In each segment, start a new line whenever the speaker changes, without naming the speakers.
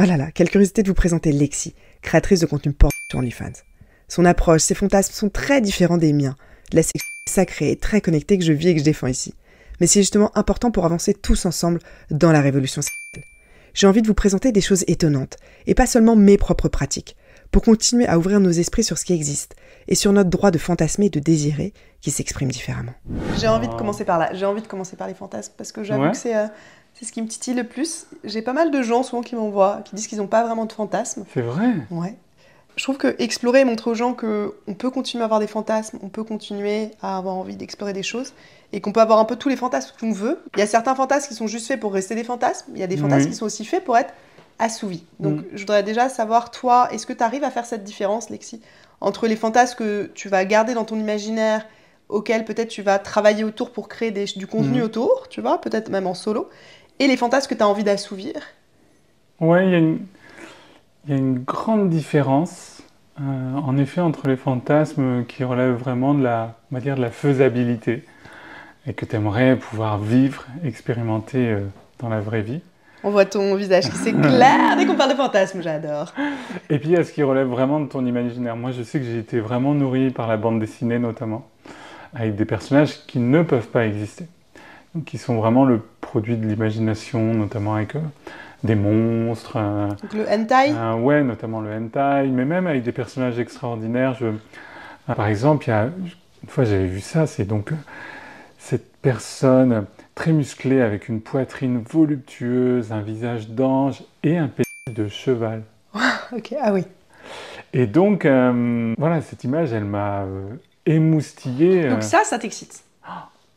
Oh là là, quelle curiosité de vous présenter Lexi, créatrice de contenu porno sur OnlyFans. Son approche, ses fantasmes sont très différents des miens, de la sexualité sacrée et très connectée que je vis et que je défends ici. Mais c'est justement important pour avancer tous ensemble dans la révolution sexuelle. J'ai envie de vous présenter des choses étonnantes, et pas seulement mes propres pratiques, pour continuer à ouvrir nos esprits sur ce qui existe, et sur notre droit de fantasmer et de désirer, qui s'exprime différemment. J'ai envie de commencer par là, j'ai envie de commencer par les fantasmes, parce que j'avoue que c'est ce qui me titille le plus. J'ai pas mal de gens souvent qui m'envoient, qui disent qu'ils n'ont pas vraiment de fantasmes.
C'est vrai?
Ouais. Je trouve que explorer et montrer aux gens qu'on peut continuer à avoir des fantasmes, on peut continuer à avoir envie d'explorer des choses, et qu'on peut avoir un peu tous les fantasmes qu'on veut. Il y a certains fantasmes qui sont juste faits pour rester des fantasmes, il y a des fantasmes qui sont aussi faits pour être assouvis. Donc je voudrais déjà savoir, toi, est-ce que tu arrives à faire cette différence, Lexi, entre les fantasmes que tu vas garder dans ton imaginaire, auxquels peut-être tu vas travailler autour pour créer du contenu autour, tu vois, peut-être même en solo, et les fantasmes que tu as envie d'assouvir?
Ouais, il y a une grande différence, en effet, entre les fantasmes qui relèvent vraiment de on va dire, de la faisabilité, et que tu aimerais pouvoir vivre, expérimenter dans la vraie vie.
On voit ton visage qui s'éclaire dès qu'on parle de fantasmes, j'adore.
Et puis, il y a ce qui relève vraiment de ton imaginaire. Moi, je sais que j'ai été vraiment nourri par la bande dessinée, notamment, avec des personnages qui ne peuvent pas exister. Donc, qui sont vraiment le produit de l'imagination, notamment avec des monstres.
Donc le hentai?
Ouais, notamment le hentai, mais même avec des personnages extraordinaires. Par exemple, une fois j'avais vu ça, c'est donc cette personne très musclée avec une poitrine voluptueuse, un visage d'ange et un pénis de cheval.
Ok, ah oui.
Et donc, voilà, cette image, elle m'a émoustillé.
Donc ça t'excite?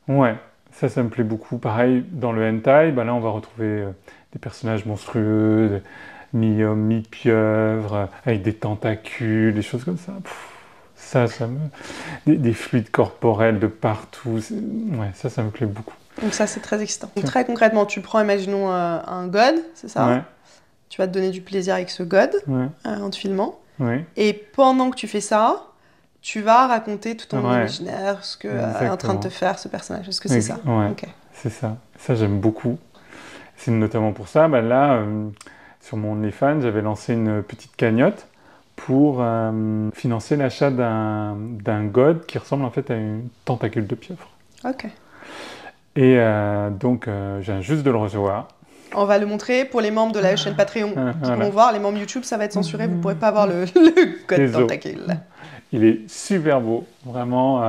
Ouais, ça me plaît beaucoup. Pareil, dans le hentai, bah là, on va retrouver des personnages monstrueux, mi-homme, mi-pieuvre, avec des tentacules, des choses comme ça. Des fluides corporels de partout. Ouais, ça me plaît beaucoup.
Donc ça, c'est très excitant. Donc, très concrètement, tu prends, imaginons, un god, c'est ça?
Ouais.
Tu vas te donner du plaisir avec ce god, en te filmant.
Ouais.
Et pendant que tu fais ça, tu vas raconter tout ton imaginaire, ce que est en train de te faire ce personnage. Est-ce que c'est ça?
Ouais,
okay.
C'est ça. Ça, j'aime beaucoup. C'est notamment pour ça, bah là, sur mon OnlyFans, j'avais lancé une petite cagnotte pour financer l'achat d'un god qui ressemble en fait à une tentacule de pieuvre.
Ok.
Et donc, je viens juste de le recevoir.
On va le montrer pour les membres de la chaîne Patreon qui vont voir. Les membres YouTube, ça va être censuré. Vous ne pourrez pas voir le god tentacule.
Il est super beau. Vraiment,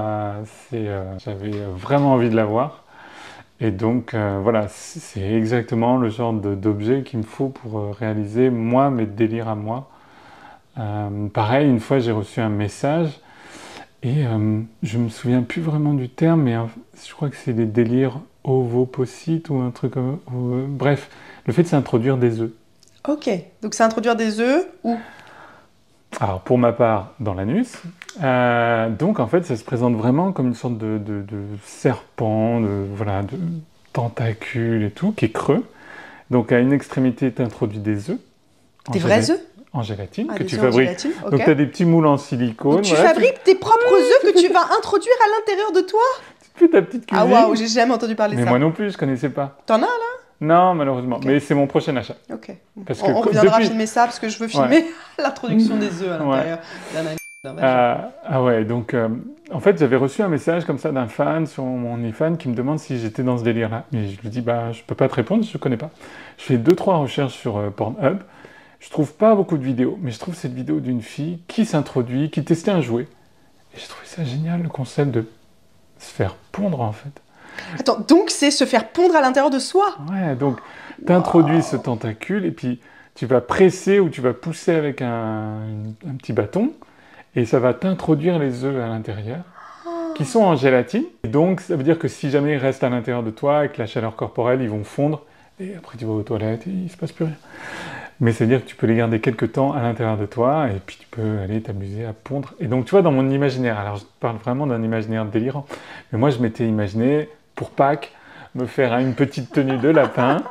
j'avais vraiment envie de l'avoir. Et donc, voilà, c'est exactement le genre d'objet qu'il me faut pour réaliser, moi, mes délires à moi. Pareil, une fois, j'ai reçu un message et je me souviens plus vraiment du terme, mais je crois que c'est des délires ovoposites ou un truc comme... bref, le fait de s'introduire des œufs. Ok,
donc c'est introduire des œufs où?
Alors, pour ma part, dans l'anus. Donc, en fait, ça se présente vraiment comme une sorte de serpent, de tentacule et tout, qui est creux. Donc, à une extrémité, tu introduis des œufs.
Des vrais œufs?
En gélatine, que tu fabriques. Okay. Donc, tu as des petits moules en silicone.
Donc, tu fabriques tes propres œufs que tu vas introduire à l'intérieur de toi?
Tu fais ta petite cuisine.
Ah waouh, j'ai jamais entendu parler de ça.
Mais moi non plus, je connaissais pas.
T'en as, là?
Non, malheureusement. Okay. Mais c'est mon prochain achat.
Ok.
Parce
on reviendra filmer ça, parce que je veux filmer l'introduction des œufs à l'intérieur d'un vagin.
Ah ouais, donc... en fait, j'avais reçu un message comme ça d'un fan sur mon OnlyFans qui me demande si j'étais dans ce délire-là. Mais je lui dis, bah, je peux pas te répondre, je connais pas. Je fais 2-3 recherches sur Pornhub. Je trouve pas beaucoup de vidéos, mais je trouve cette vidéo d'une fille qui s'introduit, qui testait un jouet. Et j'ai trouvé ça génial, le concept de se faire pondre, en fait.
Attends, donc c'est se faire pondre à l'intérieur de soi?
Ouais, donc t'introduis ce tentacule et puis tu vas presser ou tu vas pousser avec un petit bâton et ça va t'introduire les œufs à l'intérieur, qui sont en gélatine. Et donc, ça veut dire que si jamais ils restent à l'intérieur de toi, avec la chaleur corporelle, ils vont fondre et après tu vas aux toilettes et il se passe plus rien. Mais c'est-à-dire que tu peux les garder quelques temps à l'intérieur de toi et puis tu peux aller t'amuser à pondre. Et donc, tu vois, dans mon imaginaire, alors je parle vraiment d'un imaginaire délirant, mais moi je m'étais imaginé, pour Pâques, me faire une petite tenue de lapin,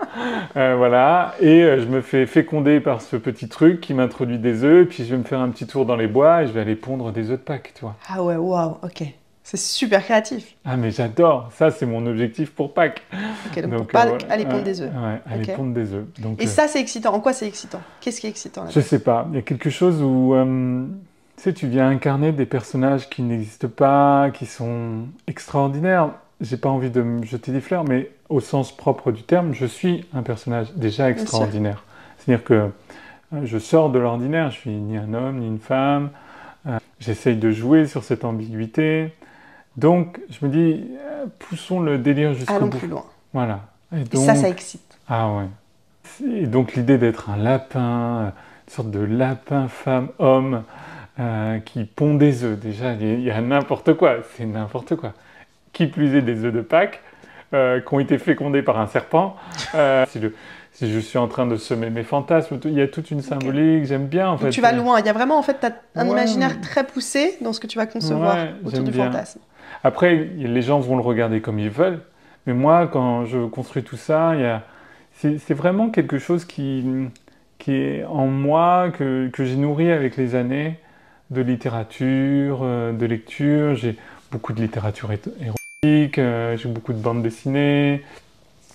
voilà, et je me fais féconder par ce petit truc qui m'introduit des œufs, et puis je vais me faire un petit tour dans les bois et je vais aller pondre des œufs de Pâques, tu vois.
Ah ouais, waouh, ok. C'est super créatif.
Ah, mais j'adore. Ça, c'est mon objectif pour Pâques.
Ok, donc pour pas aller pondre des œufs.
Ouais, aller pondre des œufs. Donc,
et ça, c'est excitant. En quoi c'est excitant? Qu'est-ce qui est excitant là-dedans?
Je sais pas. Il y a quelque chose où, tu sais, tu viens incarner des personnages qui n'existent pas, qui sont extraordinaires. J'ai pas envie de me jeter des fleurs, mais au sens propre du terme, je suis un personnage déjà extraordinaire. C'est-à-dire que je sors de l'ordinaire. Je suis ni un homme, ni une femme. J'essaye de jouer sur cette ambiguïté. Donc, je me dis, poussons le délire jusqu'au bout.
Allons plus loin.
Voilà.
Et donc, ça excite.
Ah ouais. Et donc, l'idée d'être un lapin, une sorte de lapin femme-homme qui pond des œufs. Déjà, il y a n'importe quoi. C'est n'importe quoi. Qui plus est des œufs de Pâques qui ont été fécondés par un serpent. Si je suis en train de semer mes fantasmes, il y a toute une symbolique, j'aime bien en fait.
Donc tu vas loin, il y a vraiment en fait un imaginaire très poussé dans ce que tu vas concevoir autour du fantasme.
Après, les gens vont le regarder comme ils veulent, mais moi, quand je construis tout ça, c'est vraiment quelque chose qui est en moi, que j'ai nourri avec les années de littérature, de lecture. J'ai beaucoup de littérature érotique, j'ai beaucoup de bandes dessinées.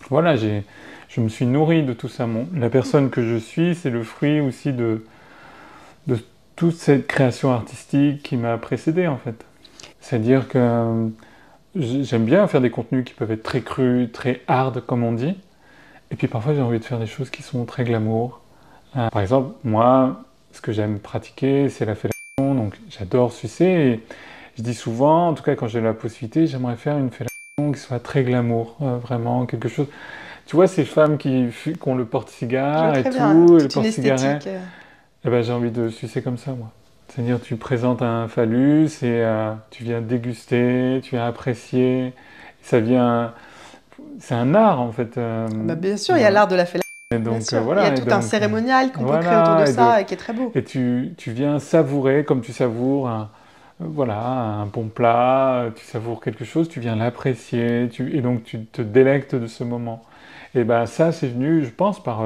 Voilà, je me suis nourri de tout ça. La personne que je suis, c'est le fruit aussi de toute cette création artistique qui m'a précédé, en fait. C'est-à-dire que j'aime bien faire des contenus qui peuvent être très crus, très hard, comme on dit. Et puis parfois, j'ai envie de faire des choses qui sont très glamour. Par exemple, moi, ce que j'aime pratiquer, c'est la fellation. Donc, j'adore sucer. Et je dis souvent, en tout cas quand j'ai la possibilité, j'aimerais faire une fellation qui soit très glamour. Vraiment, quelque chose... Tu vois, ces femmes qui ont le porte-cigare et tout, et le porte-cigarette, eh ben, j'ai envie de sucer comme ça, moi. C'est-à-dire, tu présentes un phallus et tu viens déguster, tu viens apprécier. Ça vient... C'est un art, en fait.
Bien sûr, il y a l'art de la fellation.
Donc,
voilà, il y a tout un cérémonial qu'on peut créer autour de ça et qui est très beau.
Et tu viens savourer comme tu savoures un bon plat, tu savoures quelque chose, tu viens l'apprécier, et donc tu te délectes de ce moment. Et ben ça, c'est venu, je pense, par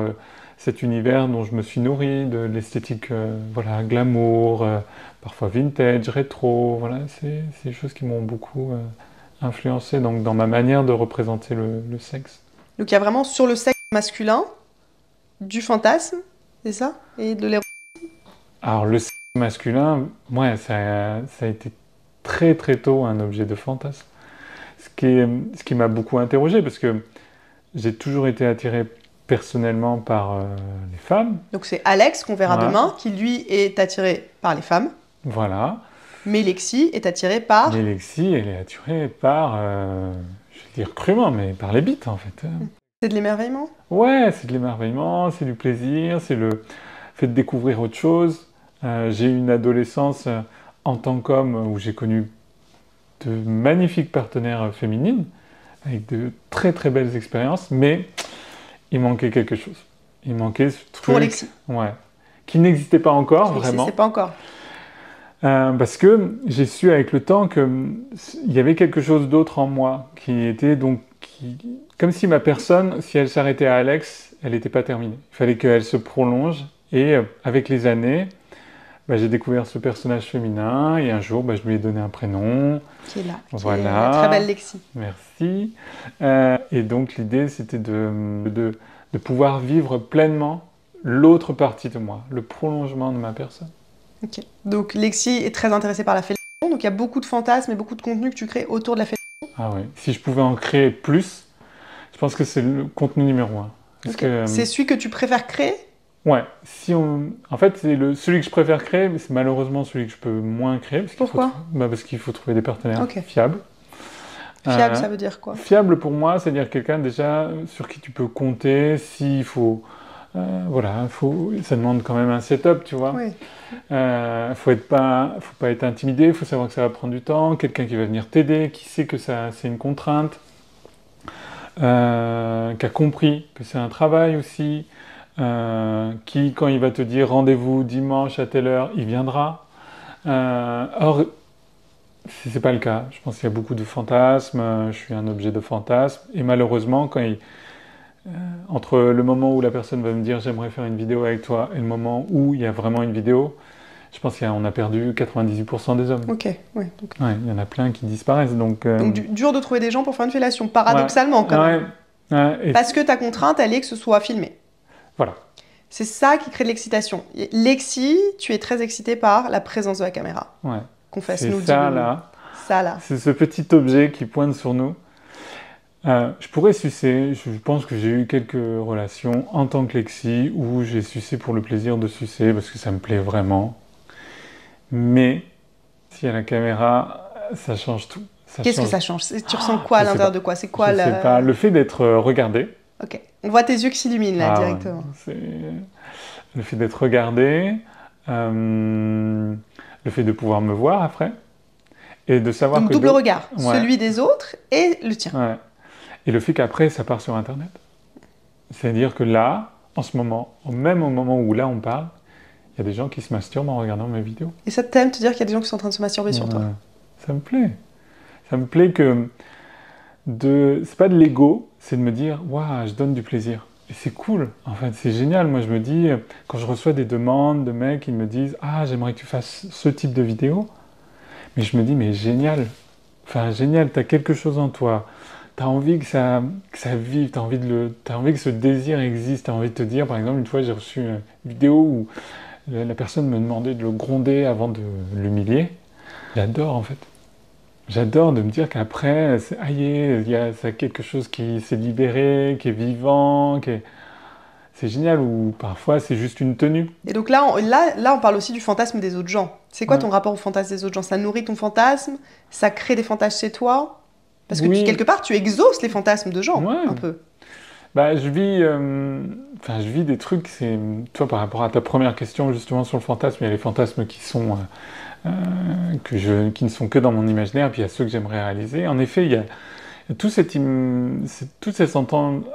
cet univers dont je me suis nourri, de l'esthétique glamour, parfois vintage, rétro. Voilà, c'est des choses qui m'ont beaucoup influencé donc, dans ma manière de représenter le sexe.
Donc il y a vraiment sur le sexe masculin du fantasme, c'est ça? Et de l'érotisme?
Alors le sexe masculin, moi, ça a été très très tôt un objet de fantasme. Ce qui m'a beaucoup interrogé, parce que j'ai toujours été attiré personnellement par les femmes.
Donc c'est Alex, qu'on verra demain, qui lui est attiré par les femmes.
Voilà.
Mais Lexi est attirée par...
Mais Lexi, elle est attirée par, je vais dire crûment, mais par les bites en fait.
C'est de l'émerveillement?
Ouais, c'est de l'émerveillement, c'est du plaisir, c'est le fait de découvrir autre chose. J'ai eu une adolescence en tant qu'homme où j'ai connu de magnifiques partenaires féminines, avec de très très belles expériences, mais il manquait quelque chose. Il manquait ce truc...
Pour Lexi.
Ouais. Qui n'existait pas encore, vraiment.
Qui n'existait pas encore.
Parce que j'ai su avec le temps qu'il y avait quelque chose d'autre en moi, qui était donc... Comme si ma personne, si elle s'arrêtait à Alex, elle n'était pas terminée. Il fallait qu'elle se prolonge, et avec les années... j'ai découvert ce personnage féminin et un jour, je lui ai donné un prénom.
Qui est là.
Voilà.
Qui est la très belle Lexi.
Merci. Et donc l'idée, c'était de pouvoir vivre pleinement l'autre partie de moi, le prolongement de ma personne.
Ok. Donc Lexi est très intéressée par la fellation. Donc il y a beaucoup de fantasmes et beaucoup de contenu que tu crées autour de la fellation.
Ah oui. Si je pouvais en créer plus, je pense que c'est le contenu numéro 1.
Okay. C'est celui que tu préfères créer?
Ouais, en fait, c'est celui que je préfère créer, mais c'est malheureusement celui que je peux moins créer.
Pourquoi?
Parce qu'il faut trouver des partenaires fiables.
Fiable, ça veut dire quoi?
Fiable pour moi, c'est-à-dire quelqu'un déjà sur qui tu peux compter s'il faut... ça demande quand même un setup, tu vois.
Oui.
Faut pas être intimidé, il faut savoir que ça va prendre du temps, quelqu'un qui va venir t'aider, qui sait que c'est une contrainte, qui a compris que c'est un travail aussi. Qui, quand il va te dire rendez-vous dimanche à telle heure, il viendra. Or, c'est pas le cas. Je pense qu'il y a beaucoup de fantasmes. Je suis un objet de fantasme. Et malheureusement, entre le moment où la personne va me dire j'aimerais faire une vidéo avec toi et le moment où il y a vraiment une vidéo, Je pense qu'on a perdu 98% des hommes.
Ok, ouais. Donc,
Ouais, il y en a plein qui disparaissent. Donc
dur de trouver des gens pour faire une fellation, paradoxalement quand même. Parce que ta contrainte, elle est que ce soit filmé.
Voilà.
C'est ça qui crée de l'excitation. Lexi, tu es très excitée par la présence de la caméra.
Ouais.
Confesse-nous.
C'est ça, là.
Ça, là.
C'est ce petit objet qui pointe sur nous. Je pourrais sucer. Je pense que j'ai eu quelques relations en tant que Lexi où j'ai sucé pour le plaisir de sucer parce que ça me plaît vraiment. Mais s'il y a la caméra, ça change tout.
Qu'est-ce que ça change? Tu ressens quoi à l'intérieur de quoi? C'est quoi
Je sais pas. Le fait d'être regardé.
Ok. On voit tes yeux qui s'illuminent là directement.
Ouais, le fait d'être regardé, le fait de pouvoir me voir après, et de savoir
donc
que...
double regard, celui des autres et le tien.
Ouais. Et le fait qu'après, ça part sur Internet. C'est-à-dire que là, en ce moment, même au moment où là on parle, il y a des gens qui se masturbent en regardant mes vidéos.
Et ça t'aime te dire qu'il y a des gens qui sont en train de se masturber sur toi?
Ça me plaît. Ça me plaît que... C'est pas de l'ego, c'est de me dire « Waouh, je donne du plaisir ». Et c'est cool, en fait, c'est génial. Moi, je me dis, quand je reçois des demandes de mecs qui me disent « Ah, j'aimerais que tu fasses ce type de vidéo », mais je me dis « Mais génial, enfin génial, t'as quelque chose en toi, t'as envie que ça vive, t'as envie que ce désir existe, t'as envie de te dire, par exemple, une fois, j'ai reçu une vidéo où la personne me demandait de le gronder avant de l'humilier. J'adore, en fait. J'adore de me dire qu'après, il y a quelque chose qui s'est libéré, qui est vivant, c'est génial, ou parfois c'est juste une tenue.
Et donc là, on parle aussi du fantasme des autres gens. C'est quoi ton rapport au fantasme des autres gens? Ça nourrit ton fantasme? Ça crée des fantasmes chez toi? Parce que quelque part, tu exauces les fantasmes de gens, un peu.
Bah, je vis des trucs, toi, par rapport à ta première question, justement, sur le fantasme, il y a les fantasmes qui sont... qui ne sont que dans mon imaginaire, puis il y a ceux que j'aimerais réaliser. En effet, il y a tout cet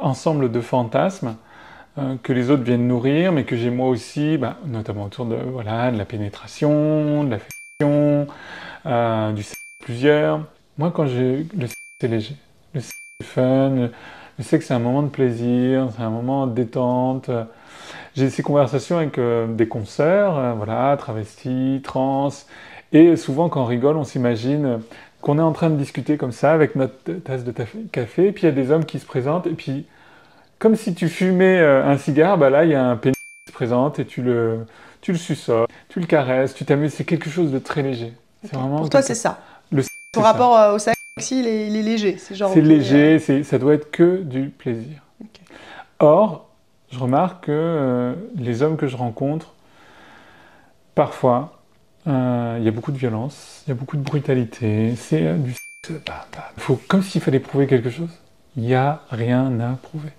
ensemble de fantasmes que les autres viennent nourrir, mais que j'ai moi aussi, notamment autour de la pénétration, de l'affection, du sexe plusieurs. Moi, le sexe c'est léger, le sexe c'est fun, le sexe c'est un moment de plaisir, c'est un moment de détente. J'ai ces conversations avec des consoeurs, travestis, trans, et souvent quand on rigole, on s'imagine qu'on est en train de discuter comme ça avec notre tasse de café, et puis il y a des hommes qui se présentent, et puis comme si tu fumais un cigare, là il y a un pénis qui se présente, et tu le suçois, tu le caresses, tu t'amuses, c'est quelque chose de très léger.
Okay. Pour toi c'est ça. Ton rapport au sexe, il est léger.
C'est léger, ça doit être que du plaisir. Okay. Or, je remarque que les hommes que je rencontre, parfois, il y a beaucoup de violence, il y a beaucoup de brutalité, c'est du sexe, comme s'il fallait prouver quelque chose. Il n'y a rien à prouver.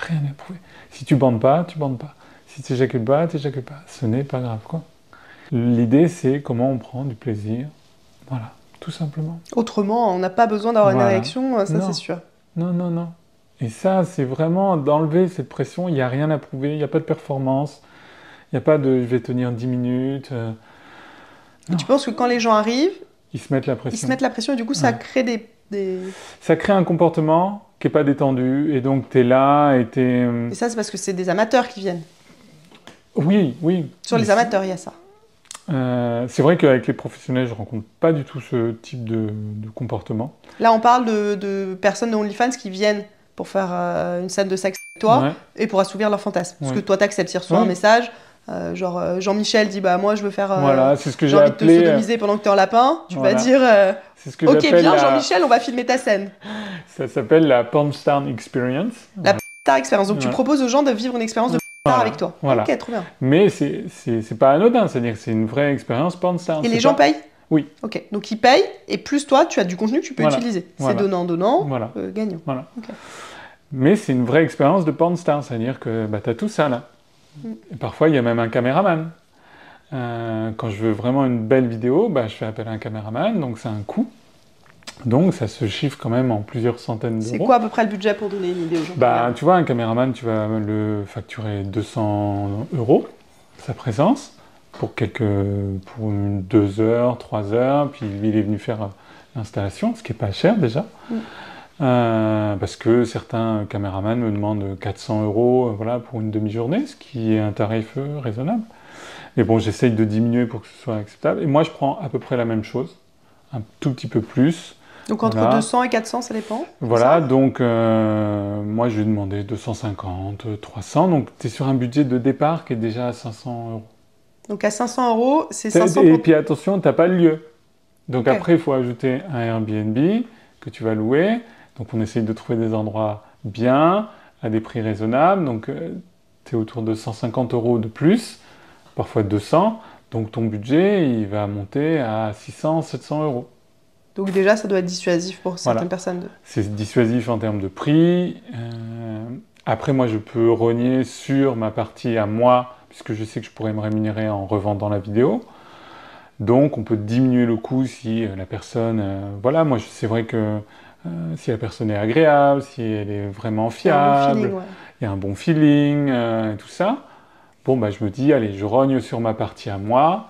Rien à prouver. Si tu bandes pas, tu bandes pas. Si tu éjacules pas, tu éjacules pas. Ce n'est pas grave, quoi. L'idée, c'est comment on prend du plaisir. Voilà, tout simplement.
Autrement, on n'a pas besoin d'avoir une érection, ça c'est sûr.
Non, non, non. Et ça, c'est vraiment d'enlever cette pression. Il n'y a rien à prouver, il n'y a pas de performance. Il n'y a pas de « je vais tenir 10 minutes ».
Tu penses que quand les gens arrivent,
ils se mettent la pression.
Ils se mettent la pression et du coup, ça crée
Ça crée un comportement qui n'est pas détendu. Et donc, tu es là et tu es...
Et ça, c'est parce que c'est des amateurs qui viennent.
Oui, oui.
Sur les amateurs, il y a ça.
C'est vrai qu'avec les professionnels, je ne rencontre pas du tout ce type de comportement.
Là, on parle de personnes de OnlyFans qui viennent pour faire une scène de sexe avec toi et pour assouvir leur fantasme. Parce que toi, tu acceptes, ils reçoivent un message, genre Jean-Michel dit bah moi je veux faire
c'est ce que
j'ai envie de te sodomiser pendant que tu es en lapin. Tu vas dire
c'est ce que
ok, bien Jean-Michel, on va filmer ta scène.
Ça s'appelle la Porn Star Experience.
La Porn Star Experience. Donc tu proposes aux gens de vivre une expérience de porn star avec toi.
Voilà.
Ok, trop bien.
Mais c'est pas anodin, c'est-à-dire que c'est une vraie expérience porn star.
Et les gens payent?
Oui.
Ok, donc ils payent et plus toi tu as du contenu que tu peux utiliser. C'est donnant, gagnant.
Voilà. Okay. Mais c'est une vraie expérience de porn star, c'est-à-dire que tu as tout ça là. Et parfois il y a même un caméraman. Quand je veux vraiment une belle vidéo, je fais appel à un caméraman, donc c'est un coût. Donc ça se chiffre quand même en plusieurs centaines d'euros.
C'est quoi à peu près le budget pour donner une idée aux gens?
Tu vois, un caméraman, tu vas le facturer 200 €, sa présence, pour 2 heures, 3 heures, puis lui il est venu faire l'installation, ce qui n'est pas cher déjà. Parce que certains caméramans me demandent 400 € pour une demi-journée, ce qui est un tarif raisonnable. Mais bon, j'essaye de diminuer pour que ce soit acceptable. Et moi, je prends à peu près la même chose, un tout petit peu plus.
Donc entre 200 et 400, ça dépend.
Voilà, donc moi je lui ai demandé 250, 300, donc tu es sur un budget de départ qui est déjà à 500 euros.
Donc à 500 euros, c'est 500
Et
pour...
puis attention, tu n'as pas le lieu. Donc
Ok.
après, il faut ajouter un Airbnb que tu vas louer. Donc on essaye de trouver des endroits bien, à des prix raisonnables. Donc tu es autour de 150 euros de plus, parfois 200. Donc ton budget, il va monter à 600, 700 euros.
Donc déjà, ça doit être dissuasif pour certaines
Voilà.
personnes.
C'est dissuasif en termes de prix. Après, moi, je peux rogner sur ma partie à moi, puisque je sais que je pourrais me rémunérer en revendant la vidéo. Donc, on peut diminuer le coût si la personne... voilà, moi, c'est vrai que si la personne est agréable, si elle est vraiment fiable, il y a un bon feeling, tout ça. Bon, bah, je me dis, allez, je rogne sur ma partie à moi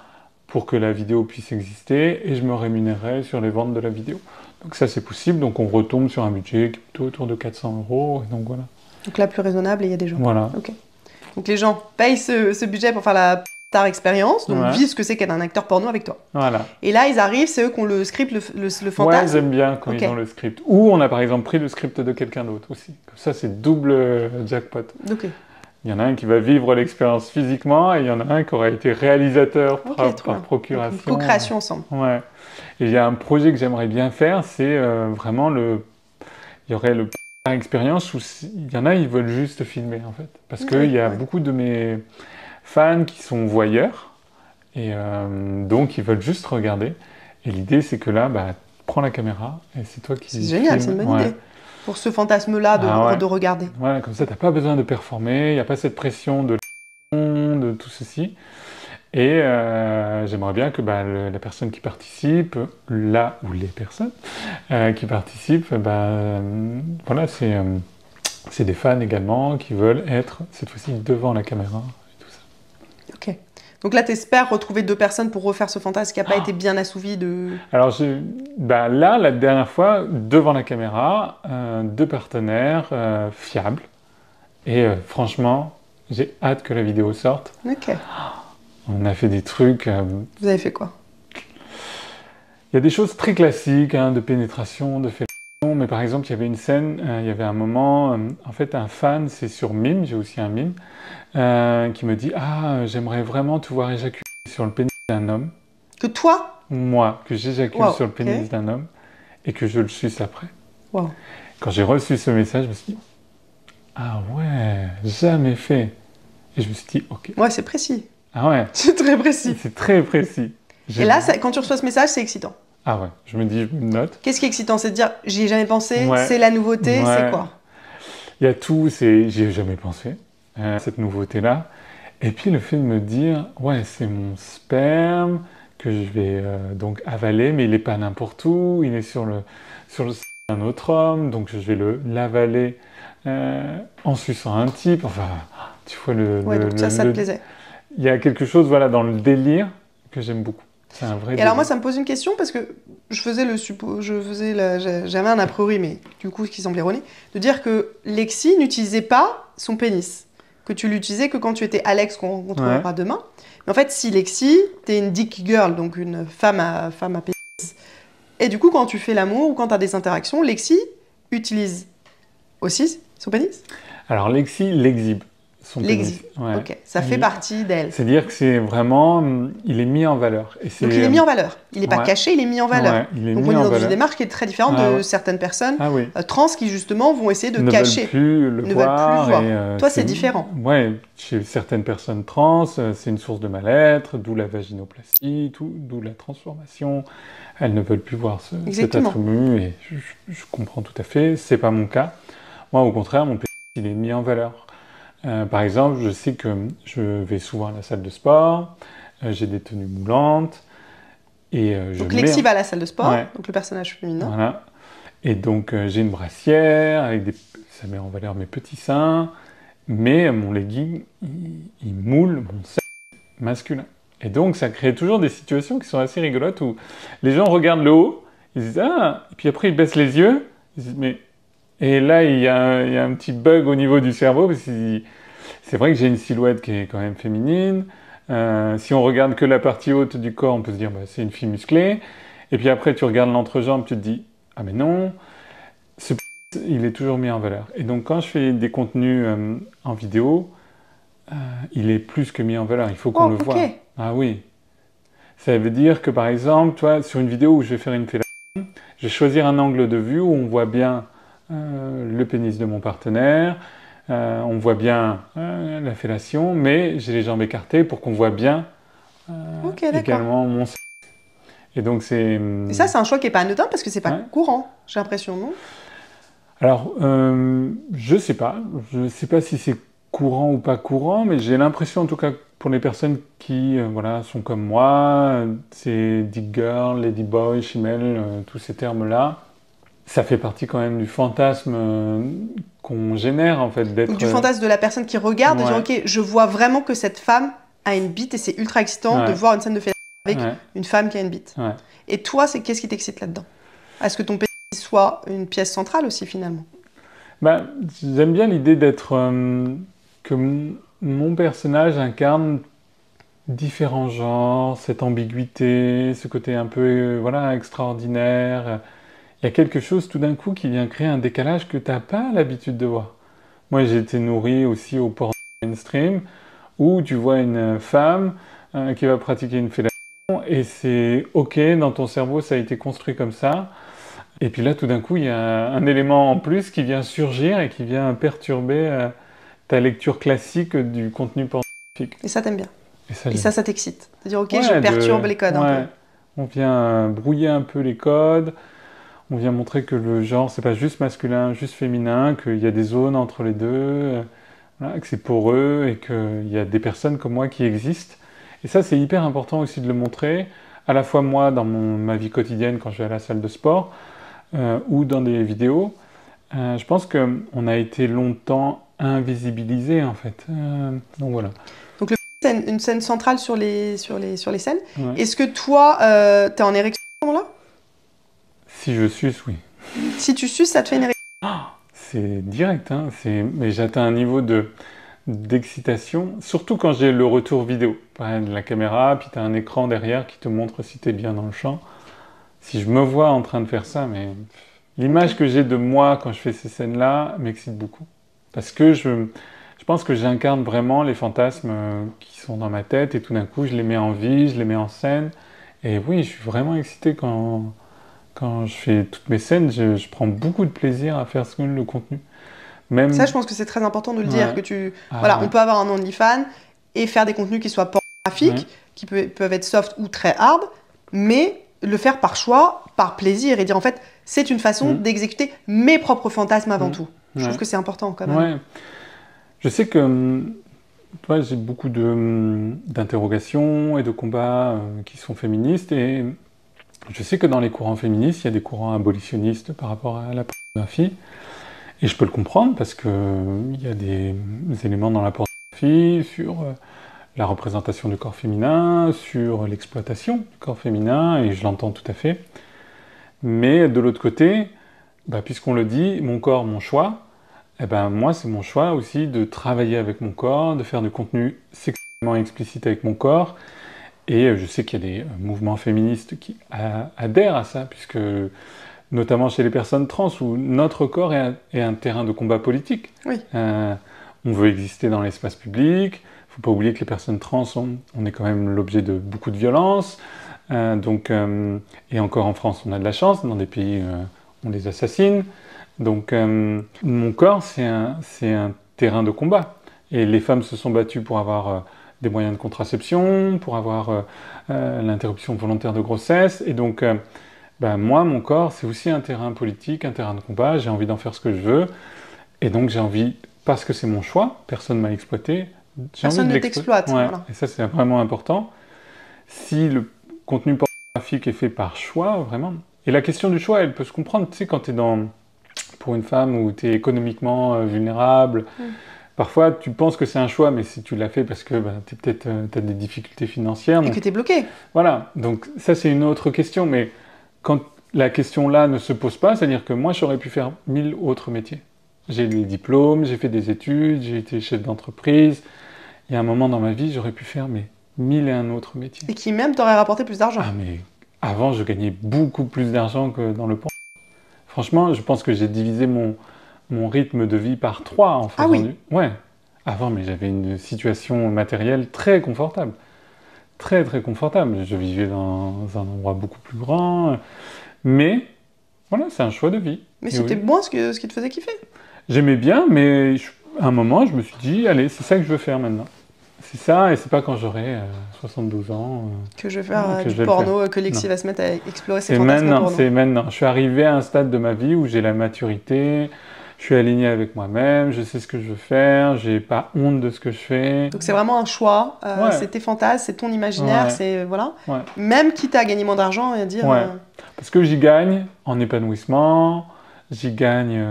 pour que la vidéo puisse exister et je me rémunérerai sur les ventes de la vidéo. Donc ça, c'est possible. Donc on retombe sur un budget qui est plutôt autour de 400 euros. Et donc voilà.
Donc là, plus raisonnable et il y a des gens.
Voilà.
Ok. Donc les gens payent ce budget pour faire la star expérience, donc vivent ce que c'est qu'être un acteur porno avec toi.
Voilà.
Et là, ils arrivent, c'est eux qui ont le script, le fantasme.
Ouais, j'aime bien quand ils ont le script. Ou on a par exemple pris le script de quelqu'un d'autre aussi. Comme ça, c'est double jackpot.
Ok.
Il y en a un qui va vivre l'expérience physiquement et il y en a un qui aura été réalisateur par procuration.
Donc, co-création ensemble.
Ouais. Et il y a un projet que j'aimerais bien faire, c'est vraiment le... Il y aurait le expérience où il y en a, ils veulent juste filmer en fait. Parce qu'il y a beaucoup de mes fans qui sont voyeurs et donc ils veulent juste regarder. Et l'idée, c'est que là, bah, prends la caméra et c'est toi qui...
C'est génial, c'est une bonne idée. Pour ce fantasme-là de regarder.
Voilà, comme ça, tu n'as pas besoin de performer, il n'y a pas cette pression de tout ceci. Et j'aimerais bien que la personne qui participe, là où les personnes qui participent, voilà, c'est des fans également qui veulent être cette fois-ci devant la caméra et tout ça.
Ok. Donc là, tu espères retrouver 2 personnes pour refaire ce fantasme qui n'a pas été bien assouvi de...
Alors là, la dernière fois, devant la caméra, 2 partenaires fiables. Et franchement, j'ai hâte que la vidéo sorte.
Ok.
On a fait des trucs...
Vous avez fait quoi?
Il y a des choses très classiques, hein, de pénétration, de fellation, mais par exemple, il y avait une scène, il y avait un moment, en fait, un fan, c'est sur Mime, j'ai aussi un Mime, qui me dit « Ah, j'aimerais vraiment te voir éjaculer sur le pénis d'un homme. »
Que toi?
Moi, que j'éjacule sur le pénis d'un homme et que je le suce après.
Wow.
Quand j'ai reçu ce message, je me suis dit « Ah ouais, jamais fait. » Et je me suis dit « Ok. »
Ouais, c'est précis.
Ah ouais.
C'est très précis.
C'est très précis.
Et là, quand tu reçois ce message, c'est excitant.
Ah ouais, je me dis, je me note.
Qu'est-ce qui est excitant? C'est de dire, j'y ai jamais pensé, c'est la nouveauté, c'est quoi?
Il y a tout, j'y ai jamais pensé, cette nouveauté-là. Et puis le fait de me dire, ouais, c'est mon sperme que je vais donc avaler, mais il n'est pas n'importe où, il est sur le d'un autre homme, donc je vais l'avaler en suçant un type. Enfin, tu vois
donc ça te plaisait.
Il y a quelque chose, voilà, dans le délire que j'aime beaucoup. C'est un vrai.
Et alors moi, ça me pose une question parce que j'avais un a priori, mais du coup, ce qui semble erroné, de dire que Lexi n'utilisait pas son pénis, que tu l'utilisais que quand tu étais Alex qu'on rencontrera demain. Mais en fait, si Lexi, t'es une dick girl, donc une femme à pénis, et du coup, quand tu fais l'amour ou quand tu as des interactions, Lexi utilise aussi son pénis?
Alors Lexi l'exhibe.
L'exhibe, ok. Ça fait partie d'elle.
C'est-à-dire que c'est vraiment... Il est mis en valeur.
Donc il est mis en valeur. Il n'est pas caché, il est mis en valeur.
Ouais,
donc on est dans une démarche qui est très différente de certaines personnes trans qui justement vont essayer de cacher.
Ne veulent plus le voir.
Toi, c'est différent.
Ouais, chez certaines personnes trans, c'est une source de mal-être, d'où la vaginoplastie, d'où la transformation. Elles ne veulent plus voir cet attribut et je comprends tout à fait. C'est pas mon cas. Moi, au contraire, mon pénis, il est mis en valeur. Par exemple, je sais que je vais souvent à la salle de sport, j'ai des tenues moulantes, et
donc Lexi va à la salle de sport, donc le personnage féminin.
Voilà. Et donc j'ai une brassière, ça met en valeur mes petits seins, mais mon legging, il moule mon sexe masculin. Et donc ça crée toujours des situations qui sont assez rigolotes où les gens regardent le haut, ils disent « Ah !» et puis après ils baissent les yeux, ils disent « Mais... » Et là, il y a un petit bug au niveau du cerveau, parce que c'est vrai que j'ai une silhouette qui est quand même féminine, Si on regarde que la partie haute du corps, on peut se dire bah, c'est une fille musclée. Et puis après, tu regardes l'entrejambe, tu te dis ah mais non, ce il est toujours mis en valeur. Et donc quand je fais des contenus en vidéo, il est plus que mis en valeur. Il faut qu'on le voie. Ah oui. Ça veut dire que par exemple, toi, sur une vidéo où je vais faire une fellation, je vais choisir un angle de vue où on voit bien le pénis de mon partenaire, on voit bien la fellation, mais j'ai les jambes écartées pour qu'on voit bien également mon sexe. Et donc c'est...
Et ça, c'est un choix qui n'est pas anodin parce que c'est pas courant, j'ai l'impression, non?
Alors, je sais pas. Je sais pas si c'est courant ou pas courant, mais j'ai l'impression en tout cas pour les personnes qui voilà, sont comme moi, c'est dick girl, lady boy, shemale, tous ces termes-là, ça fait partie quand même du fantasme qu'on génère en fait d'être...
Du fantasme de la personne qui regarde, de dire ok, je vois vraiment que cette femme a une bite et c'est ultra excitant de voir une scène de fellation avec une femme qui a une bite. Et toi, qu'est-ce qui t'excite là-dedans? Est-ce que ton pénis soit une pièce centrale aussi finalement?
Bah, j'aime bien l'idée d'être... que mon personnage incarne différents genres, cette ambiguïté, ce côté un peu voilà, extraordinaire. Il y a quelque chose tout d'un coup qui vient créer un décalage que tu n'as pas l'habitude de voir. Moi, j'ai été nourri aussi au porno mainstream, où tu vois une femme qui va pratiquer une fellation, et c'est OK, dans ton cerveau, ça a été construit comme ça. Et puis là, tout d'un coup, il y a un élément en plus qui vient surgir et qui vient perturber ta lecture classique du contenu pornographique.
Et ça, t'aimes bien. Et ça t'excite. C'est-à-dire, OK, je perturbe les codes un peu.
On vient brouiller un peu les codes. On vient montrer que le genre, c'est pas juste masculin, juste féminin, qu'il y a des zones entre les deux, voilà, que c'est poreux et qu'il y a des personnes comme moi qui existent. Et ça, c'est hyper important aussi de le montrer, à la fois moi dans ma vie quotidienne quand je vais à la salle de sport ou dans des vidéos. Je pense qu'on a été longtemps invisibilisé en fait. Donc voilà.
Donc c'est une scène centrale sur les scènes. Est-ce que toi, t'es en érection à ce moment-là?
Si je suce, oui.
Si tu suces, ça te fait une érection?
C'est direct, hein. Mais j'atteins un niveau d'excitation, surtout quand j'ai le retour vidéo. De la caméra, puis tu as un écran derrière qui te montre si tu es bien dans le champ. Si je me vois en train de faire ça, mais l'image que j'ai de moi quand je fais ces scènes-là m'excite beaucoup. Parce que je pense que j'incarne vraiment les fantasmes qui sont dans ma tête et tout d'un coup je les mets en vie, je les mets en scène. Et oui, je suis vraiment excité quand je fais toutes mes scènes, je prends beaucoup de plaisir à faire le contenu. Même...
Ça, je pense que c'est très important de le dire, que on peut avoir un OnlyFans et faire des contenus qui soient pornographiques, qui peuvent être soft ou très hard, mais le faire par choix, par plaisir, et dire en fait, c'est une façon d'exécuter mes propres fantasmes avant tout. Je trouve que c'est important quand même.
Ouais. Je sais que toi, j'ai beaucoup d'interrogations et de combats qui sont féministes, et je sais que dans les courants féministes, il y a des courants abolitionnistes par rapport à la pornographie. Et je peux le comprendre parce qu'il y a des éléments dans la pornographie sur la représentation du corps féminin, sur l'exploitation du corps féminin, et je l'entends tout à fait. Mais de l'autre côté, puisqu'on le dit, mon corps, mon choix, moi c'est mon choix aussi de travailler avec mon corps, de faire du contenu sexuellement explicite avec mon corps. Et je sais qu'il y a des mouvements féministes qui adhèrent à ça, puisque notamment chez les personnes trans, où notre corps est un terrain de combat politique.
Oui.
On veut exister dans l'espace public. Il ne faut pas oublier que les personnes trans, on est quand même l'objet de beaucoup de violences. Et encore en France, on a de la chance. Dans des pays, on les assassine. Donc mon corps, c'est un terrain de combat. Et les femmes se sont battues pour avoir des moyens de contraception, pour avoir l'interruption volontaire de grossesse. Et donc... moi, mon corps, c'est aussi un terrain politique, un terrain de combat, j'ai envie d'en faire ce que je veux, et donc j'ai envie, parce que c'est mon choix, personne ne m'a exploité,
personne ne t'exploite.
Voilà. Et ça, c'est vraiment important. Si le contenu pornographique est fait par choix, vraiment, et la question du choix, elle peut se comprendre, tu sais, quand tu es pour une femme où tu es économiquement vulnérable, parfois tu penses que c'est un choix, mais si tu l'as fait parce que t'as des difficultés financières...
Et que tu es bloqué.
Voilà, donc ça c'est une autre question, mais... Quand la question-là ne se pose pas, c'est-à-dire que moi, j'aurais pu faire 1000 autres métiers. J'ai des diplômes, j'ai fait des études, j'ai été chef d'entreprise. Il y a un moment dans ma vie, j'aurais pu faire mille et un autres métiers.
Et qui même t'aurait rapporté plus d'argent.
Ah mais avant, je gagnais beaucoup plus d'argent que dans le porno. Franchement, je pense que j'ai divisé mon rythme de vie par 3 en faisant
oui.
Ouais. Avant, mais j'avais une situation matérielle très confortable. Très, très confortable. Je vivais dans un endroit beaucoup plus grand. Mais, voilà, c'est un choix de vie.
Mais
Et
c'était
oui.
moins ce qui te faisait kiffer.
J'aimais bien, mais à un moment, je me suis dit, allez, c'est ça que je veux faire maintenant. C'est ça, et c'est pas quand j'aurai 72 ans
que je vais faire
que
du
je vais le
porno,
faire.
que Lexi
Non.
va se mettre à explorer ses
C'est
fantasmes
maintenant,
porno.
c'est maintenant. Je suis arrivé à un stade de ma vie où j'ai la maturité, je suis aligné avec moi-même, je sais ce que je veux faire, j'ai pas honte de ce que je fais.
Donc c'est vraiment un choix,
Ouais.
c'est tes fantasmes, c'est ton imaginaire,
Ouais.
c'est voilà.
Ouais.
Même quitte à gagner moins d'argent et à dire.
Ouais. Parce que j'y gagne en épanouissement, j'y gagne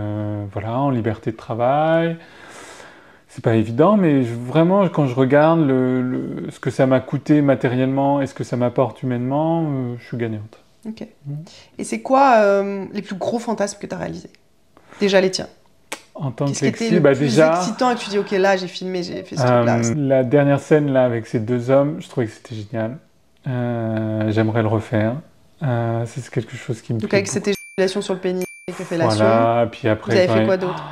voilà, en liberté de travail. C'est pas évident, mais vraiment, quand je regarde ce que ça m'a coûté matériellement et ce que ça m'apporte humainement, je suis gagnante.
Ok. Et c'est quoi les plus gros fantasmes que tu as réalisés? Déjà les tiens.
En tant
Qu'est-ce
que
qui était
Lexi,
le plus
déjà,
excitant et que tu dis, ok, là j'ai filmé, j'ai fait ce truc-là.
la dernière scène là avec ces 2 hommes, je trouvais que c'était génial. J'aimerais le refaire. C'est quelque chose qui me
Donc
plaît
avec cette éjaculation sur le pénis, avec fellation.
Voilà, puis après,
vous avez fait quoi d'autre?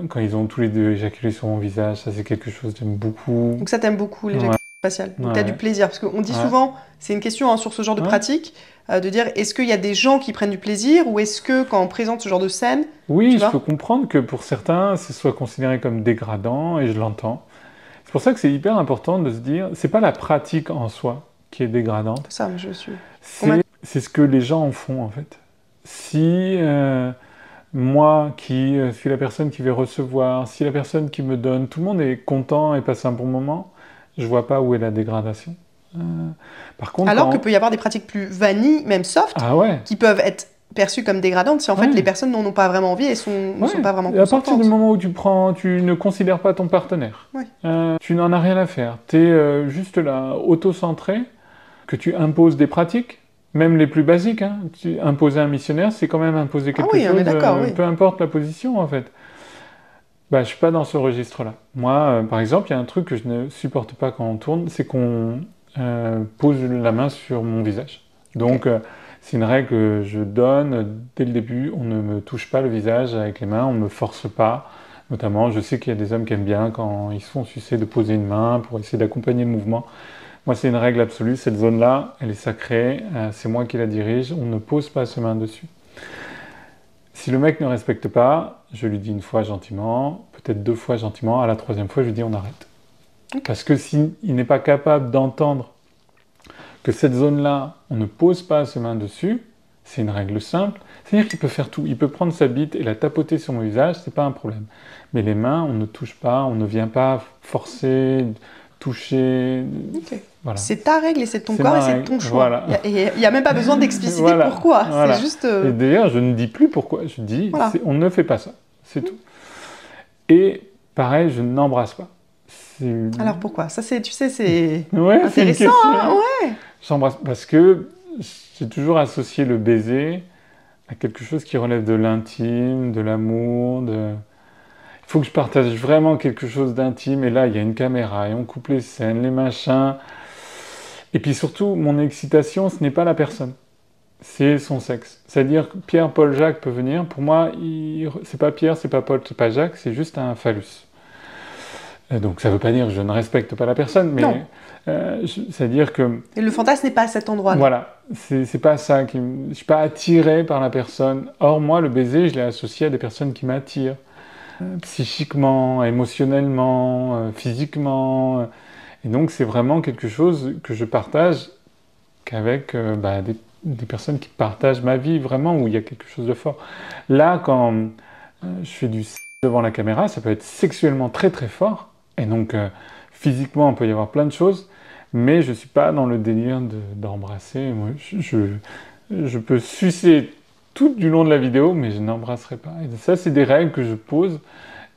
Quand ils ont tous les deux éjaculé sur mon visage, ça c'est quelque chose que j'aime beaucoup.
Donc ça t'aimes beaucoup l'éjaculation faciale. Donc t'as du plaisir. Parce qu'on dit souvent, c'est une question hein, sur ce genre de pratique, de dire est-ce qu'il y a des gens qui prennent du plaisir ou est-ce que quand on présente ce genre de scène...
Oui, je peux comprendre que pour certains, ce soit considéré comme dégradant et je l'entends. C'est pour ça que c'est hyper important de se dire, c'est pas la pratique en soi qui est dégradante.
Ça, je suis...
C'est ce que les gens en font en fait. Si... moi qui suis la personne qui vais recevoir, si la personne qui me donne, tout le monde est content et passe un bon moment, je vois pas où est la dégradation. Par contre,
alors que peut y avoir des pratiques plus vanille, même soft, qui peuvent être perçues comme dégradantes si en fait les personnes n'en ont pas vraiment envie et ne sont pas vraiment consentantes.
À partir du moment où tu ne considères pas ton partenaire, tu n'en as rien à faire, tu es juste là, auto-centré, que tu imposes des pratiques, même les plus basiques, hein. Imposer un missionnaire, c'est quand même imposer quelque chose, peu importe la position en fait. Bah, je suis pas dans ce registre-là. Moi, par exemple, il y a un truc que je ne supporte pas quand on tourne, c'est qu'on pose la main sur mon visage. Donc, c'est une règle que je donne dès le début, on ne me touche pas le visage avec les mains, on ne me force pas. Notamment, je sais qu'il y a des hommes qui aiment bien quand ils se font sucer de poser une main pour essayer d'accompagner le mouvement. Moi, c'est une règle absolue, cette zone-là, elle est sacrée, c'est moi qui la dirige, on ne pose pas ses mains dessus. Si le mec ne respecte pas, je lui dis une fois gentiment, peut-être 2 fois gentiment, à la 3e fois, je lui dis on arrête. Parce que s'il n'est pas capable d'entendre que cette zone-là, on ne pose pas ses mains dessus, c'est une règle simple, c'est-à-dire qu'il peut faire tout, il peut prendre sa bite et la tapoter sur mon visage, c'est pas un problème. Mais les mains, on ne touche pas, on ne vient pas forcer, toucher... Voilà.
C'est ta règle et c'est ton corps et c'est ton choix.
Voilà.
Il n'y a même pas besoin d'expliciter pourquoi. C'est juste...
Et d'ailleurs, je ne dis plus pourquoi. Je dis, on ne fait pas ça. C'est tout. Et pareil, je n'embrasse pas.
Alors pourquoi? Ça, tu sais, c'est
intéressant.
C'est hein,
J'embrasse parce que j'ai toujours associé le baiser à quelque chose qui relève de l'intime, de l'amour, Il faut que je partage vraiment quelque chose d'intime. Et là, il y a une caméra et on coupe les scènes, les machins... Et puis surtout, mon excitation, ce n'est pas la personne, c'est son sexe. C'est-à-dire que Pierre, Paul, Jacques peut venir. Pour moi, c'est pas Pierre, c'est pas Paul, c'est pas Jacques, c'est juste un phallus. Donc ça ne veut pas dire que je ne respecte pas la personne, mais c'est-à-dire que...
Et le fantasme n'est pas à cet endroit-là.
Voilà, c'est pas ça. Je ne suis pas attiré par la personne. Or, moi, le baiser, je l'ai associé à des personnes qui m'attirent. Psychiquement, émotionnellement, physiquement... Et donc, c'est vraiment quelque chose que je partage qu'avec des personnes qui partagent ma vie, vraiment, où il y a quelque chose de fort. Là, quand je fais du sexe devant la caméra, ça peut être sexuellement très très fort. Et donc, physiquement, il peut y avoir plein de choses. Mais je ne suis pas dans le délire d'embrasser. Moi, je peux sucer tout du long de la vidéo, mais je n'embrasserai pas. Et ça, c'est des règles que je pose.